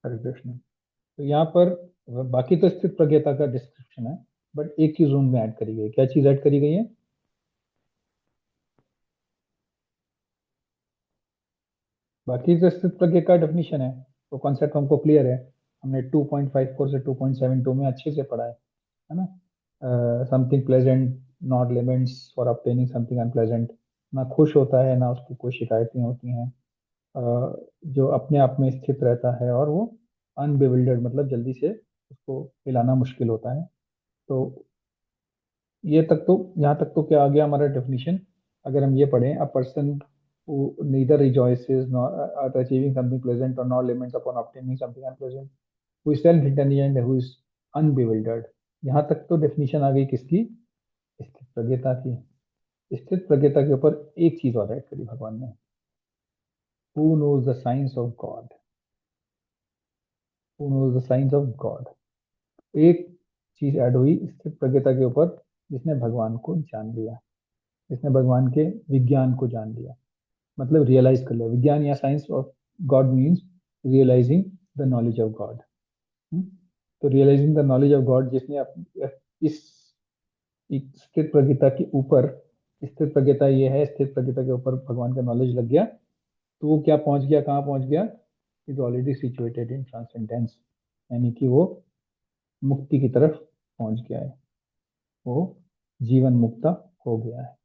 हरे कृष्ण। तो यहाँ पर बाकी तो स्थित प्रज्ञता का डिस्क्रिप्शन है, बट एक चीज उनमें ऐड करी गई। क्या चीज ऐड करी गई है? बाकी तो स्थित प्रज्ञ का डेफिनेशन है, तो कॉन्सेप्ट हमको क्लियर है। हमने 2.54 से 2.72 में अच्छे से पढ़ा है ना। Something pleasant not limits for obtaining something unpleasant. ना खुश होता है, ना उसको कोई शिकायतें होती हैं, जो अपने आप में स्थित रहता है, और वो अनबिविल्डर्ड मतलब जल्दी से उसको हिलाना मुश्किल होता है। तो ये तक तो, यहाँ तक तो क्या आ गया हमारा डेफिनेशन। अगर हम ये पढ़ें, a person who neither rejoices nor at achieving something pleasant or nor laments upon obtaining something unpleasant, who is self-intelligent, who is unbewildered। यहाँ तक तो डेफिनेशन आ गई किसकी? स्थित प्रज्ञता की। स्थित प्रज्ञता के ऊपर एक चीज और ऐड करी भगवान ने, who knows the signs of God, who knows the signs of God। एक चीज ऐड हुई स्थित प्रज्ञता के ऊपर, जिसने भगवान को जान लिया, जिसने भगवान के विज्ञान को जान लिया, मतलब रियलाइज कर लिया। विज्ञान या science of God means realising the knowledge of God. तो realising the knowledge of God, जिसने इस स्थित प्रज्ञता के ऊपर, स्थित प्रज्ञता ये है, स्थित प्रज्ञता के ऊपर भगवान का नॉलेज लग गया, तो वो क्या पहुंच गया, कहाँ पहुंच गया? Is already situated in transcendence, यानी कि वो मुक्ति की तरफ पहुंच गया है, वो जीवन मुक्ता हो गया है,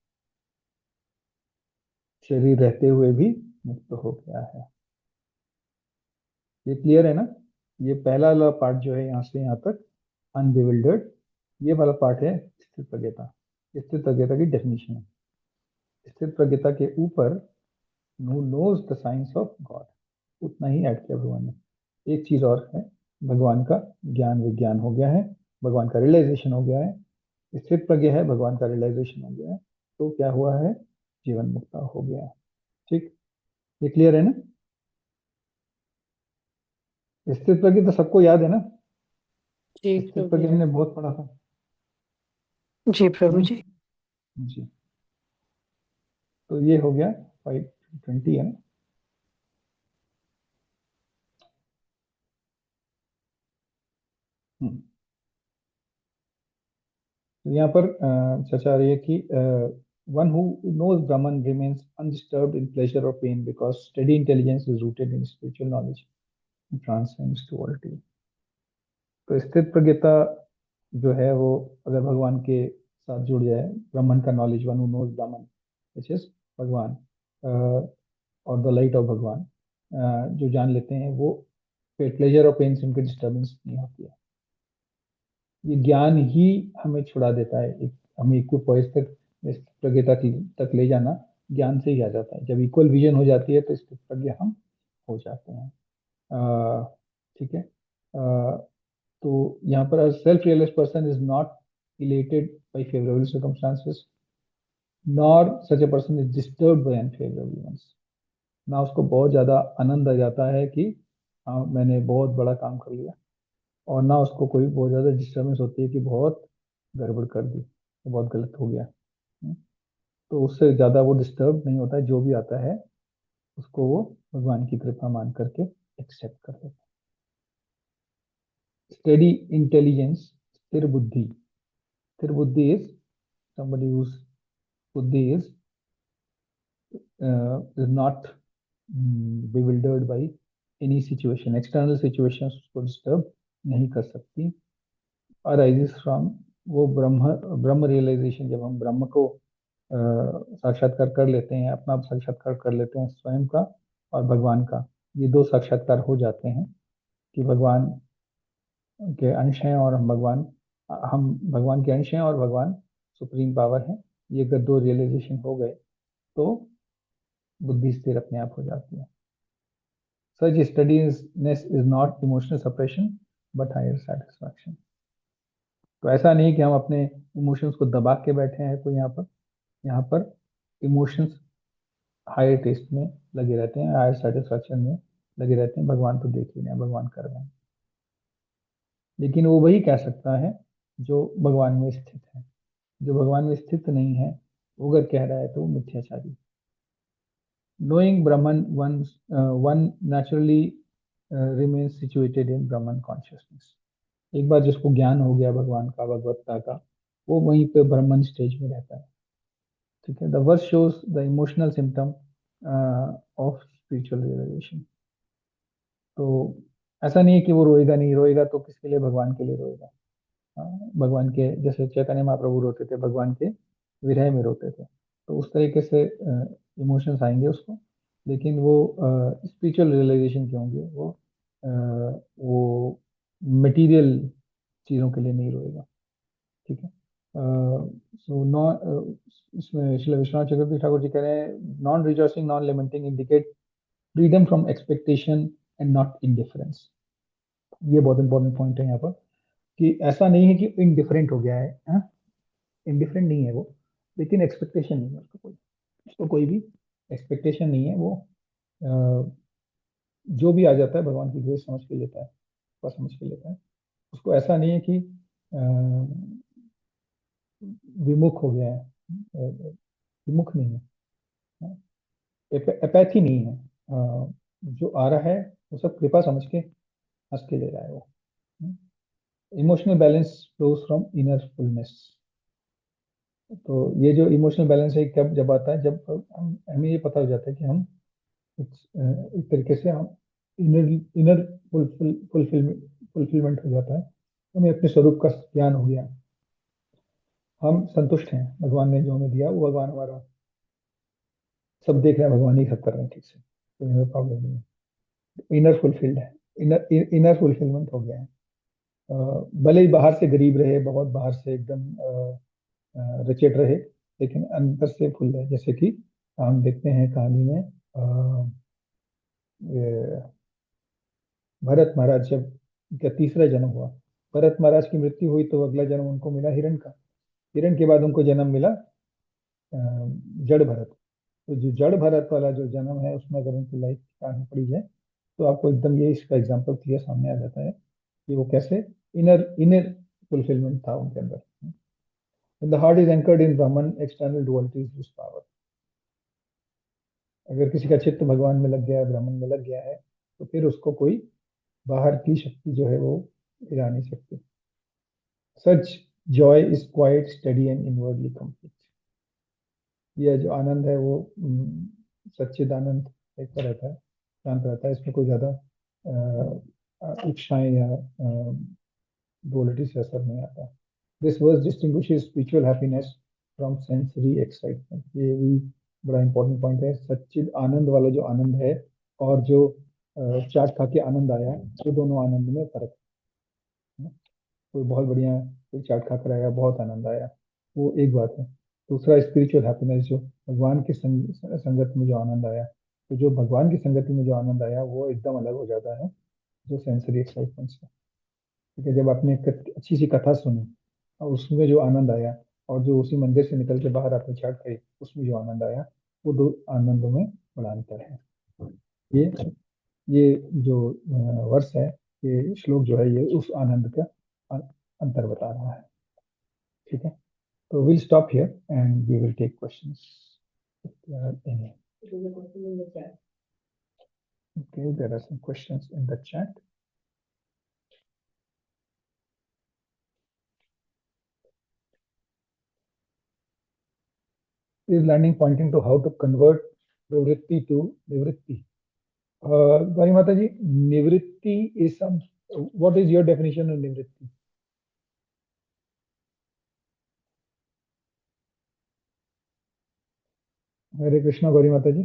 शरीर रहते हुए भी मुक्त हो गया है। ये क्लियर है ना? ये पहला वाला पार्ट जो है यहाँ से यहाँ तक अनबिविल्डर्ड, ये वाला पार्ट है स्थित प्रज्ञता। स्थित प्रज्ञता की डेफिनेशन है। स्थिर प्रज्ञता के ऊपर who knows the signs of God, उतना ही ऐड किया भगवान ने। एक चीज और है, भगवान का ज्ञान विज्ञान हो गया है, भगवान का रियलाइजेशन हो गया है, स्थिर प्रज्ञ है, भगवान का रियलाइजेशन हो गया है, तो क्या हुआ है, जीवन मुक्ता हो गया है। ठीक, ये क्लियर है ना? स्थिर प्रज्ञ तो सबको याद है ना? जी स्थिर प्रभु प्रज्ञ जी। हमने बहुत पढ़ा था। जी प्रभु जी। जी, तो ये हो गया 520 है ना? तो यहाँ पर चर्चा आ रही है कि one who knows Brahman remains undisturbed in pleasure or pain because steady intelligence is rooted in spiritual knowledge and transcends duality. तो स्थिर प्रज्ञता जो है वो अगर भगवान के साथ जुड़ जाए, ब्रह्मन का knowledge, one who knows Brahman which is Bhagwan और द लाइट ऑफ भगवान, जो जान लेते हैं, वो प्लेजर और पेन से उनकी डिस्टर्बेंस नहीं होती है। ये ज्ञान ही हमें छुड़ा देता है, हमें इक्वल पॉइंट तक प्रज्ञता तक ले जाना ज्ञान से ही आ जाता है। जब इक्वल विजन हो जाती है तो स्थित प्रज्ञ हम हो जाते हैं। ठीक है, तो यहाँ पर self realised person is not elated by favorable circumstances nor such a person is disturbed by unfavorable ones। ना उसको बहुत ज्यादा आनंद आ जाता है कि हाँ मैंने बहुत बड़ा काम कर लिया, और ना उसको कोई बहुत ज्यादा डिस्टर्बेंस होती है कि बहुत गड़बड़ कर दी, बहुत गलत हो गया। तो उससे ज्यादा वो डिस्टर्ब नहीं होता है, जो भी आता है उसको वो भगवान की कृपा मान करके एक्सेप्ट कर लेता है। स्टेडी इंटेलिजेंस, स्थिर बुद्धि, स्थिर बुद्धि is somebody whose buddhi is not bewildered by any situation, external situations उसको डिस्टर्ब नहीं कर सकती। arises from वो ब्रह्म रियलाइजेशन, जब हम ब्रह्म को साक्षात्कार कर लेते हैं, अपना साक्षात्कार कर लेते हैं स्वयं का और भगवान का, ये दो साक्षात्कार हो जाते हैं कि भगवान के अंश हैं और हम भगवान के अंश हैं और भगवान सुप्रीम पावर है। ये अगर दो रियलाइजेशन हो गए तो बुद्धि स्थिर अपने आप हो जाती है। Such steadiness is not emotional suppression but higher satisfaction. तो ऐसा नहीं कि हम अपने इमोशंस को दबा के बैठे हैं, कोई यहाँ पर इमोशंस हायर टेस्ट में लगे रहते हैं, हायर सेटिस्फैक्शन में लगे रहते हैं। भगवान तो देख ही नहीं, भगवान कर रहे हैं, लेकिन वो वही कह सकता है जो भगवान में स्थित है। जो भगवान में स्थित नहीं है वो अगर कह रहा है तो वो मिथ्याचारी। Knowing Brahman, one naturally remains situated in Brahman consciousness। एक बार जिसको ज्ञान हो गया भगवान का, भगवत्ता का, वो वहीं पे ब्रह्मन स्टेज में रहता है। ठीक है, the verse shows the emotional symptom of spiritual realization। तो ऐसा नहीं है कि वो रोएगा नहीं, रोएगा तो किसके लिए, भगवान के लिए रोएगा। भगवान के, जैसे चैतन्य महाप्रभु रोते थे, भगवान के विरह में रोते थे, तो उस तरीके से इमोशंस आएंगे उसको, लेकिन वो स्पिरिचुअल रियलाइजेशन के होंगे, वो मटेरियल चीज़ों के लिए नहीं रोएगा। ठीक है, सो इसमें श्री विश्वनाथ चक्रवर्ती ठाकुर जी कह रहे हैं, non rejoicing non lamenting indicate freedom from expectation and not indifference. ये बहुत इंपॉर्टेंट पॉइंट है यहाँ पर, कि ऐसा नहीं है कि इनडिफरेंट हो गया है, इनडिफरेंट नहीं है वो, लेकिन एक्सपेक्टेशन नहीं है उसको कोई भी एक्सपेक्टेशन नहीं है। वो जो भी आ जाता है भगवान की ग्रेस समझ के लेता है, समझ के लेता है। उसको ऐसा नहीं है कि विमुख हो गया है, विमुख नहीं है, एपैथी नहीं है। जो आ रहा है वो सब कृपा समझ के हंस के ले रहा है वो। Emotional balance flows from inner fullness. तो ये जो इमोशनल बैलेंस है कब जब आता है, जब हमें ये पता हो जाता है कि हम एक तरीके से हम इनर फुलफिलमेंट हो जाता है, हमें अपने स्वरूप का ज्ञान हो गया, हम संतुष्ट हैं, भगवान ने जो हमें दिया वो भगवान हमारा सब देख रहे हैं, भगवान ही सब कर रहे हैं ठीक से, कोई हमें प्रॉब्लम नहीं है। इनर फुलफिल्ड है, इनर फुलफिलमेंट हो गया है। भले ही बाहर से गरीब रहे, बहुत बाहर से एकदम रचेट रहे, लेकिन अंदर से फुल है। जैसे कि हम देखते हैं कहानी में ये भरत महाराज जब उनका तीसरा जन्म हुआ, भरत महाराज की मृत्यु हुई तो अगला जन्म उनको मिला हिरण का। हिरण के बाद उनको जन्म मिला जड़ भरत। तो जो जड़ भरत वाला जो जन्म है उसमें अगर उनकी लाइफ कहानी पड़ी जाए तो आपको एकदम ये इसका एग्जाम्पल क्लियर सामने आ जाता है कि वो कैसे इनर इनर फुलफिलमेंट था उनके अंदर। When the heart is anchored in Brahman, external dualities lose power. अगर किसी का चित्त भगवान में लग गया है, ब्राह्मण में लग गया है, तो फिर उसको कोई बाहर की शक्ति जो है वो हिला नहीं सकती। Such joy is quiet steady and inwardly complete. यह जो आनंद है वो सच्चिदानंद एक पर रहता है, शांत रहता है। इसमें कोई ज्यादा इच्छाएं या डुअलिटी से असर नहीं आता। This verse distinguishes spiritual happiness from sensory excitement. ये भी बड़ा इंपॉर्टेंट पॉइंट है। सच्चिद आनंद वाला जो आनंद है और जो चाट खा के आनंद आया, वो दोनों आनंद में फर्क है। कोई बहुत बढ़िया कोई चाट खा कर आया, बहुत आनंद आया, वो एक बात है। दूसरा स्पिरिचुअल हैप्पीनेस, जो भगवान की संगत में जो आनंद आया, तो जो भगवान की संगति में जो आनंद आया वो एकदम अलग हो जाता है जो सेंसरी एक्साइटमेंट से। ठीक है, जब आपने एक अच्छी सी कथा सुनी और उसमें जो आनंद आया, और जो उसी मंदिर से निकल के बाहर आपने चाट खाई उसमें जो आनंद आया, वो दो आनंदों में बड़ा अंतर है। ये ये जो वर्ष है, ये श्लोक जो है, ये उस आनंद का अंतर बता रहा है। ठीक है, तो will stop here and we will take questions if there are any. Okay, there are some questions in the chat. Is learning pointing to how to convert pravritti to nivritti? Gari Mata ji, nivritti is some. What is your definition of nivritti? Hare Krishna, Gauri Mata ji.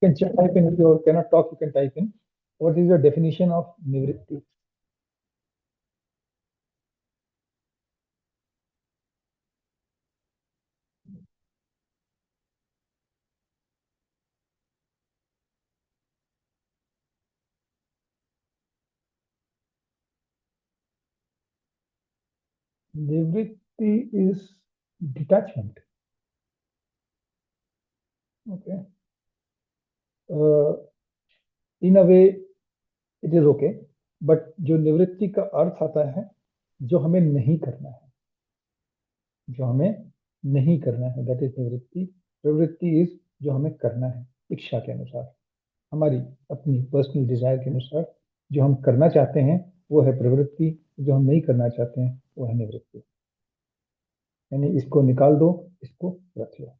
You can type in. If you cannot talk, you can type in. What is your definition of nivritti? Nivritti is detachment. Okay. In a way, it is okay. But जो निवृत्ति का अर्थ आता है, जो हमें नहीं करना है, जो हमें नहीं करना है, दैट इज निवृत्ति। प्रवृत्ति इज जो हमें करना है, इच्छा के अनुसार, हमारी अपनी पर्सनल डिजायर के अनुसार जो हम करना चाहते हैं वो है प्रवृत्ति, जो हम नहीं करना चाहते हैं वो है निवृत्ति। यानी इसको निकाल दो, इसको रख लो।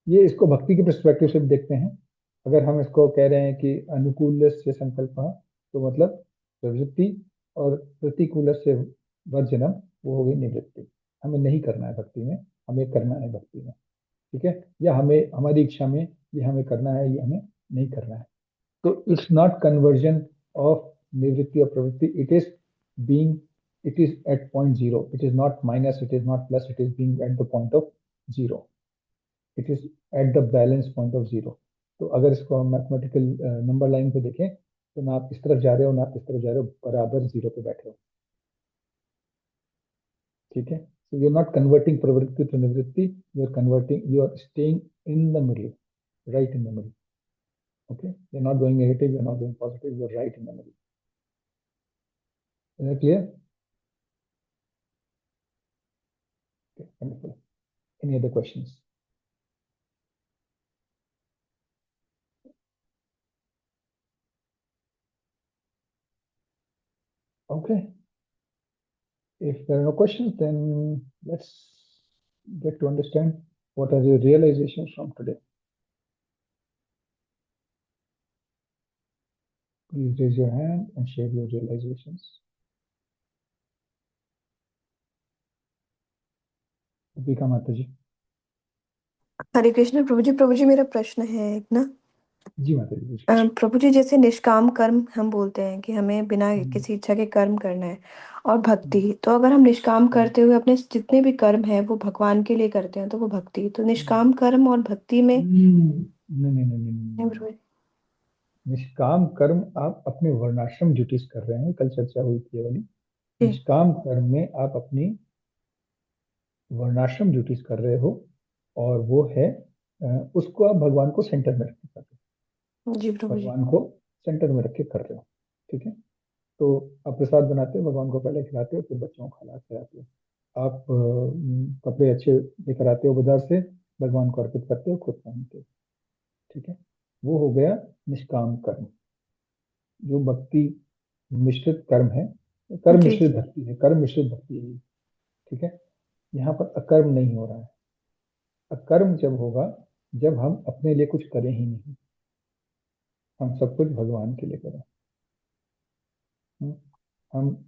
ये इसको भक्ति के पर्सपेक्टिव से भी देखते हैं। अगर हम इसको कह रहे हैं कि अनुकूल से संकल्प, तो मतलब प्रवृत्ति, और प्रतिकूल से वर्जनम, वो हो गई निवृत्ति। हमें नहीं करना है भक्ति में, हमें करना है भक्ति में। ठीक है, या हमें हमारी इच्छा में ये हमें करना है, ये हमें नहीं करना है। तो इट्स नॉट कन्वर्जन ऑफ निवृत्ति और प्रवृत्ति, it is being, it is at point zero. It is not minus, it is not plus, it is being at the point of zero. It is at the balance point of zero. तो अगर इसको हम mathematical number line पे देखें, तो ना आप इस तरफ जा रहे हो ना आप इस तरफ जा रहे हो, बराबर जीरो पे बैठे हो। ठीक है, so you're not converting प्रवृत्ति to निवृत्ति, you are staying in the middle, right in the middle. Okay, you're not going negative, you're not going positive, you're right in the middle. Is that clear? Okay, wonderful. Any other questions? Okay. If there are no questions, then let's get to understand what are your realizations from today. Please raise your hand and share your realizations. Deepika माता जी। हरे कृष्ण प्रभु जी, मेरा प्रश्न है एक ना। जी माता जी पूछिए। प्रभु जी, जैसे निष्काम कर्म हम बोलते हैं कि हमें बिना किसी इच्छा के कर्म करना है, और भक्ति, तो अगर हम निष्काम करते हुए अपने जितने भी कर्म है वो भगवान के लिए करते हैं तो वो भक्ति, तो निष्काम कर्म और भक्ति में नहीं नहीं नहीं नहीं नहीं नहीं। प्रभु जी। निष्काम कर्म आप अपने वर्णाश्रम ड्यूटीज कर रहे हैं, कल चर्चा हुई थी ये वाली। जी निष्काम कर्म में आप अपनी वर्णाश्रम ड्यूटीज कर रहे हो, और वो है उसको आप भगवान को सेंटर में रख के कर रहे जी हो, प्रभु जी। भगवान को सेंटर में रख के कर रहे हो। ठीक है। तो आप प्रसाद बनाते हो, भगवान को पहले खिलाते हो, फिर बच्चों को खिलाते हो। आप कपड़े अच्छे लेकर आते हो बाजार से, भगवान को अर्पित करते हो, खुद पहनते हो। ठीक है। वो हो गया निष्काम कर्म। जो भक्ति मिश्रित कर्म है, कर्म जी मिश्रित भक्ति है, कर्म मिश्रित भक्ति है। ठीक है। यहाँ पर अकर्म नहीं हो रहा है। अकर्म जब होगा जब हम अपने लिए कुछ करें ही नहीं, हम सब कुछ भगवान के लिए करें। हम्म, हम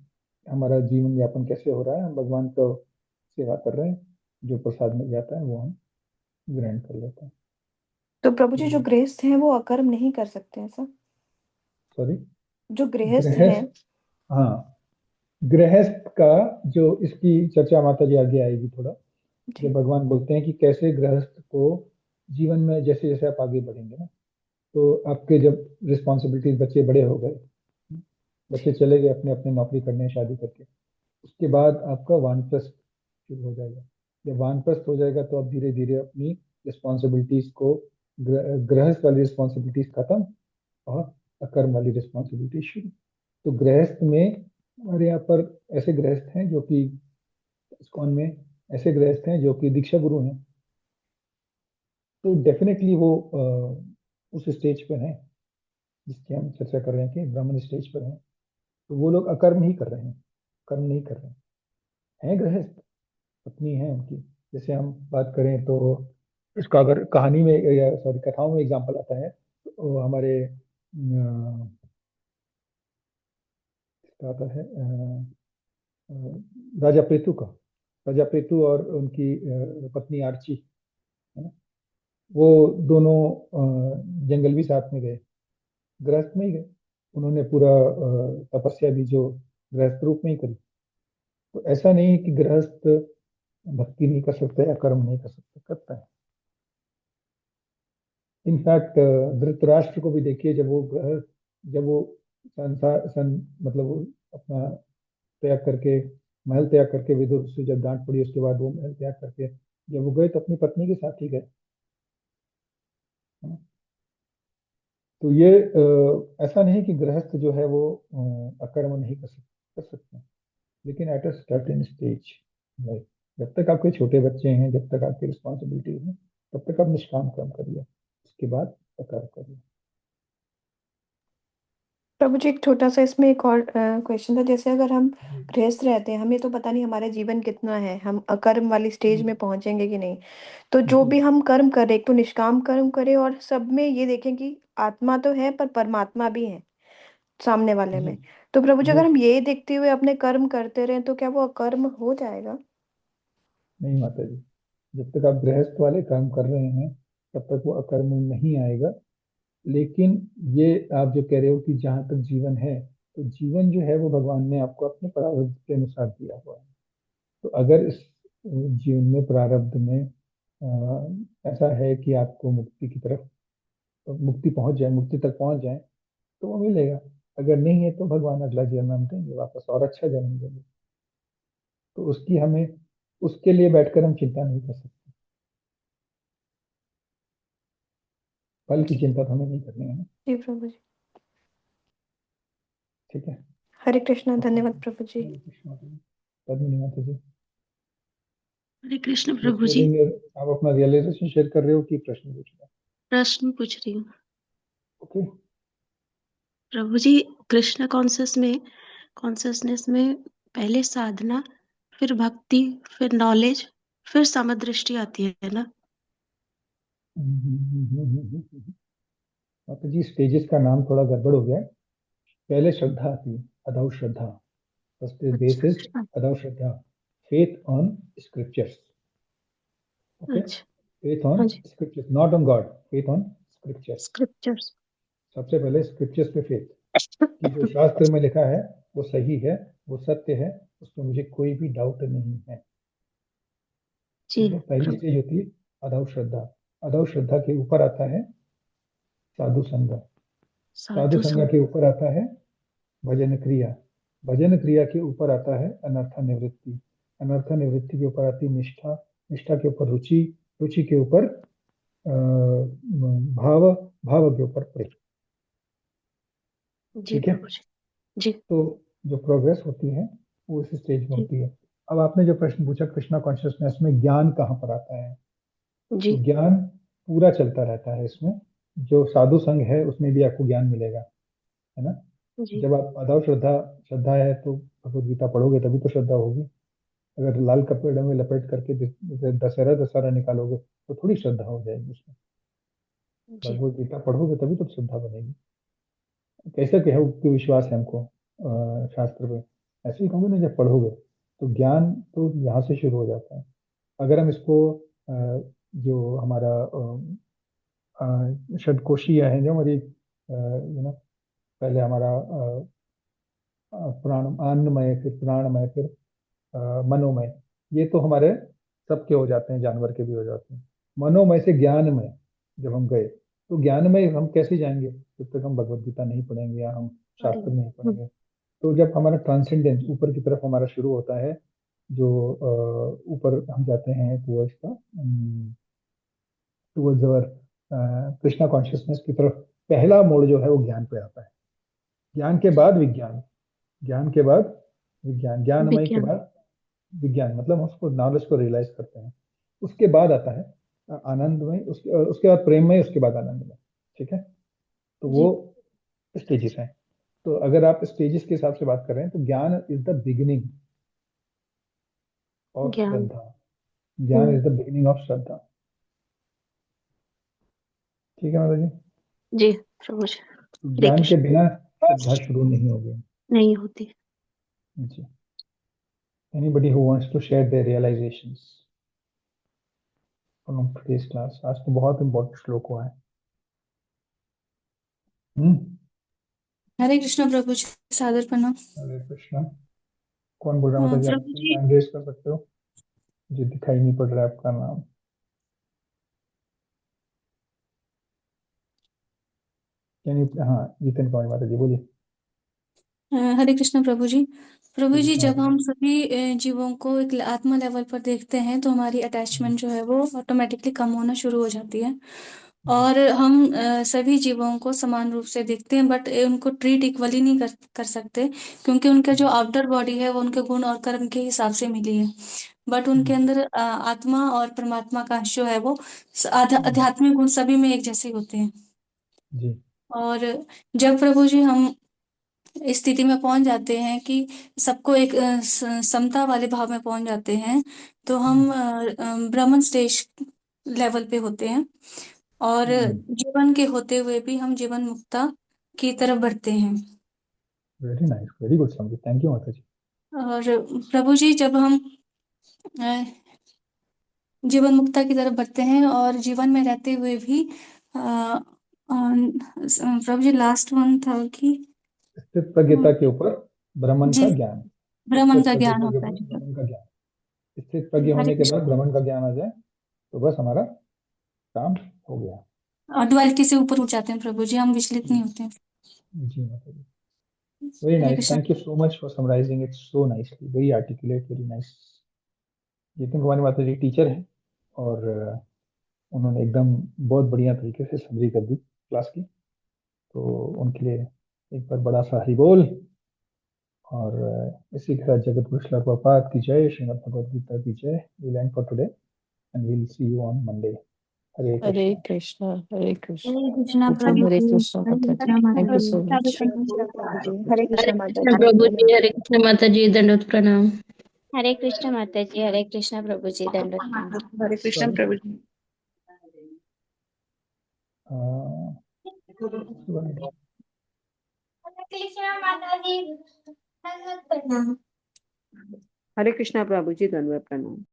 हमारा जीवन यापन कैसे हो रहा है, हम भगवान को सेवा कर रहे हैं, जो प्रसाद मिल जाता है वो हम ग्रहण कर लेते हैं। तो प्रभु जी, जो गृहस्थ हैं वो अकर्म नहीं कर सकते हैं सर? सॉरी, जो गृहस्थ हैं। गृहस्थ, हाँ, गृहस्थ का जो इसकी चर्चा माता जी आगे आएगी थोड़ा, जी जब भगवान बोलते हैं कि कैसे गृहस्थ को जीवन में जैसे जैसे आप आगे बढ़ेंगे ना, तो आपके जब रिस्पॉन्सिबिलिटीज, बच्चे बड़े हो गए, बच्चे चले गए अपने अपने नौकरी करने, शादी करके, उसके बाद आपका वानप्रस्थ शुरू हो जाएगा। जब वानप्रस्थ हो जाएगा तो आप धीरे धीरे अपनी रिस्पॉन्सिबिलिटीज को, गृहस्थ वाली रिस्पॉन्सिबिलिटीज खत्म और अकर्म वाली रिस्पॉन्सिबिलिटी शुरू। तो गृहस्थ में हमारे यहाँ पर ऐसे गृहस्थ हैं जो कि इस्कॉन में ऐसे गृहस्थ हैं जो कि दीक्षा गुरु हैं, तो डेफिनेटली वो उस स्टेज पर हैं जिसकी हम चर्चा कर रहे हैं कि ब्राह्मण स्टेज पर हैं। तो वो लोग अकर्म ही कर रहे हैं, कर्म नहीं कर रहे हैं गृहस्थ, पत्नी है उनकी। जैसे हम बात करें तो इसका अगर कहानी में या सॉरी कथाओं में एग्जाम्पल आता है, तो हमारे इसका आता है राजा प्रेतु का। राजा प्रेतु और उनकी पत्नी आर्ची, है ना, वो दोनों जंगल भी साथ में गए, गृहस्थ में ही गए। उन्होंने पूरा तपस्या भी जो गृहस्थ रूप में ही करी। तो ऐसा नहीं है कि गृहस्थ भक्ति नहीं कर सकता या कर्म नहीं कर सकता, करता है। इनफैक्ट धृतराष्ट्र को भी देखिए, जब वो मतलब वो अपना त्याग करके, महल त्याग करके, विदुर से जब डांट पड़ी उसके बाद वो महल त्याग करके जब वो गए तो अपनी पत्नी के साथ ही गए, है ना। तो ये ऐसा नहीं कि गृहस्थ जो है वो अकर्म नहीं कर सकते, लेकिन at a certain stage, like जब तक आपके छोटे बच्चे हैं, जब तक आपकी रिस्पॉन्सिबिलिटीज हैं, तब तक आप निष्काम कर्म करिए, उसके बाद अकर्म करिए। प्रभु जी, एक छोटा सा इसमें एक और क्वेश्चन था। जैसे अगर हम गृहस्थ रहते हैं, हमें तो पता नहीं हमारा जीवन कितना है, हम अकर्म वाली स्टेज में पहुंचेंगे कि नहीं। तो जो भी हम कर्म करें, एक तो निष्काम कर्म करें, और सब में ये देखें कि आत्मा तो है पर परमात्मा भी है सामने वाले जी में। तो प्रभु जी, जी। अगर हम ये देखते हुए अपने कर्म करते रहें तो क्या वो अकर्म हो जाएगा? नहीं माता जी, जब तक आप गृहस्थ वाले काम कर रहे हैं तब तक वो अकर्म नहीं आएगा। लेकिन ये आप जो कह रहे हो कि जहाँ तक जीवन है, तो जीवन जो है वो भगवान ने आपको अपने प्रारब्ध के अनुसार दिया हुआ है। तो अगर इस जीवन में, प्रारब्ध में ऐसा है कि आपको मुक्ति की तरफ, मुक्ति पहुंच जाए, मुक्ति तक पहुंच जाए, तो वो मिलेगा। अगर नहीं है तो भगवान अगला जन्म हम देंगे वापस, और अच्छा जन्म देंगे। तो उसकी हमें, उसके लिए बैठकर हम चिंता नहीं कर सकते, फल की चिंता तो हमें नहीं करनी है ना। जी प्रभु जी। ठीक है। हरे कृष्णा, धन्यवाद प्रभु जी। हरे कृष्ण माता जी। पद्मिनी माता जी, हरे कृष्ण जो प्रभु जी। शेयरिंग, आप अपना रियलाइजेशन शेयर कर रहे हो कि प्रश्न पूछ रहे प्रश्न पूछ रही हूँ। हो? ओके। प्रभु जी, कृष्ण कॉन्शियसनेस में पहले साधना, फिर भक्ति, फिर नॉलेज, फिर समदृष्टि आती है ना? माता जी, स्टेजेस का नाम थोड़ा गड़बड़ हो गया है। पहले श्रद्धा आती है, अदाउ श्रद्धा। फर्स्ट बेस इज अच्छा अदाउ श्रद्धा, फेथ ऑन स्क्रिप्चर्स। ओके, अच्छा। faith on हाँ जी। scriptures, not on God, faith on scriptures. सबसे पहले स्क्रिप्चर्स पे फेथ, कि जो शास्त्र में लिखा है वो सही है, वो सत्य है, उसमें मुझे कोई भी डाउट नहीं है। जी ठीक है, पहली स्टेज होती है अधव श्रद्धा। अधव श्रद्धा के ऊपर आता है साधु संग। साधु साधु संग के ऊपर आता है भजन क्रिया। भजन क्रिया के ऊपर आता है अनर्थ निवृत्ति। अनर्थ निवृत्ति के ऊपर आती है निष्ठा। निष्ठा के ऊपर रुचि। रुचि के ऊपर भाव। भाव के ऊपर प्रेम। जी ठीक है, प्रभु जी। जी तो जो प्रोग्रेस होती है वो इस स्टेज में जी होती है। अब आपने जो प्रश्न पूछा कृष्णा कॉन्शियसनेस में ज्ञान कहाँ पर आता है, जी तो ज्ञान पूरा चलता रहता है इसमें। जो साधु संघ है उसमें भी आपको ज्ञान मिलेगा, है ना। जी जब आप अधव श्रद्धा श्रद्धा है तो भगवद गीता पढ़ोगे तभी तो श्रद्धा होगी। अगर लाल कपड़े में लपेट करके दशहरा दशहरा निकालोगे तो थोड़ी श्रद्धा हो जाएगी उसमें। जी भगवद गीता पढ़ोगे तभी तो श्रद्धा बनेगी। कैसे कहो कि विश्वास है हमको शास्त्र पे, ऐसे ही कहोगे ना जब पढ़ोगे। तो ज्ञान तो यहाँ से शुरू हो जाता है। अगर हम इसको जो हमारा षडकोशीय है, जो हमारी पहले हमारा प्राण अन्नमय, फिर प्राणमय, फिर मनोमय, ये तो हमारे सबके हो जाते हैं, जानवर के भी हो जाते हैं। मनोमय से ज्ञानमय जब हम गए, तो ज्ञानमय हम कैसे जाएंगे जब तक हम भगवद गीता नहीं पढ़ेंगे या हम शास्त्र नहीं पढ़ेंगे। तो जब हमारा ट्रांसेंडेंस ऊपर की तरफ हमारा शुरू होता है, जो ऊपर हम जाते हैं टुवर्ड्स का टुवर्ड्स अवर कृष्णा कॉन्शियसनेस की तरफ, पहला मोड़ जो है वो ज्ञान पे आता है। ज्ञान के बाद विज्ञान। ज्ञान के बाद विज्ञान। ज्ञानमय के विज्ञान। बाद विज्ञान, मतलब हम उसको नॉलेज को रियलाइज करते हैं। उसके बाद आता है आनंदमय, उसके बाद प्रेममय, उसके बाद आनंदमय। ठीक है, तो वो स्टेजेस हैं। तो अगर आप स्टेजेस के हिसाब से बात कर रहे हैं तो ज्ञान इज द बिगिनिंग ऑफ ज्ञान। श्रद्धा। ज्ञान इज द बिगिनिंग ऑफ श्रद्धा। ठीक है माता जी। जी प्रभु जी। तो हरे ज्ञान के कृष्ण। बिना श्रद्धा शुरू नहीं होगी। नहीं होती। जी। Anybody who wants to share their realisations from today's class. आज तो बहुत इंपॉर्टेंट श्लोक हुआ है। हरे कृष्ण प्रभु जी, सादर प्रणाम। हरे कृष्णा। कौन बोल रहा है माता जी? आप प्रभु जी, हैंड रेज कर सकते हो, मुझे दिखाई नहीं पड़ रहा है आपका नाम। Can you? हाँ, जितिन कुमार माता जी बोलिए। हरे कृष्ण प्रभु जी। प्रभु हरे जी, कृष्णा जब माता जी। हम सभी जीवों को एक आत्मा लेवल पर देखते हैं तो हमारी अटैचमेंट जो है वो ऑटोमेटिकली कम होना शुरू हो जाती है। और हम सभी जीवों को समान रूप से देखते हैं, बट उनको ट्रीट इक्वली नहीं कर सकते, क्योंकि उनका जो आउटर बॉडी है वो उनके गुण और कर्म के हिसाब से मिली है। बट उनके अंदर आत्मा और परमात्मा का अंश जो है वो आध्यात्मिक गुण सभी में एक जैसे होते हैं। जी और जब प्रभु जी हम इस स्थिति में पहुंच जाते हैं कि सबको एक समता वाले भाव में पहुंच जाते हैं, तो हम ब्राह्मण स्टेज लेवल पे होते हैं, और जीवन के होते हुए भी हम जीवन मुक्ता की तरफ बढ़ते हैं। वेरी नाइस, वेरी गुड समझी, थैंक यू माता जी। और प्रभु जी, जब हम अ, जीवन मुक्ता की तरफ बढ़ते हैं और जीवन में रहते हुए भी प्रभु जी, लास्ट वन था कि स्थित प्रज्ञता के ऊपर ब्राह्मण जी, का ज्ञान। ब्राह्मण स्थित का ज्ञान प्रज्ञता के होता है ऊपर जी। ब्राह्मण का ज्ञान। स्थित प्रज्ञ हरे होने के बाद कृष्ण। ब्राह्मण का ज्ञान आ जाए तो बस हमारा काम हो गया। और डुअलिटी से ऊपर उठ जाते हैं प्रभु जी, हम विचलित नहीं होते हैं। जी माता जी, very Hare nice, Krishna. Thank you so much for summarising it so nicely, very articulate, very nice. Jitin Kumari माता जी टीचर हैं और उन्होंने एकदम बहुत बढ़िया तरीके से समरी कर दी क्लास की, तो उनके लिए एक बार बड़ा सा हरि बोल। और इसी के साथ जगत गुरु श्रील प्रभुपाद की जय, श्रीमद् भगवद गीता की जय। We end for today and we will see you on Monday. Hare Hare Krishna. Krishna. Hare Krishna. Hare Krishna प्रभु हरे जी। कृष्णा हरे माता जी, कृष्णा माता थैंक यू जी। सो साधु मच। प्रभु जी। हरे हरे कृष्ण माता कृष्ण जी। प्रभु जी, हरे कृष्ण माता जी, दंडवत प्रणाम। हरे कृष्ण माता जी। हरे कृष्ण प्रभु जी। दंडवत प्रणाम। हरे कृष्ण सॉरी, प्रभु जी। हरे कृष्णा प्रभु जी, दंडवत प्रणाम।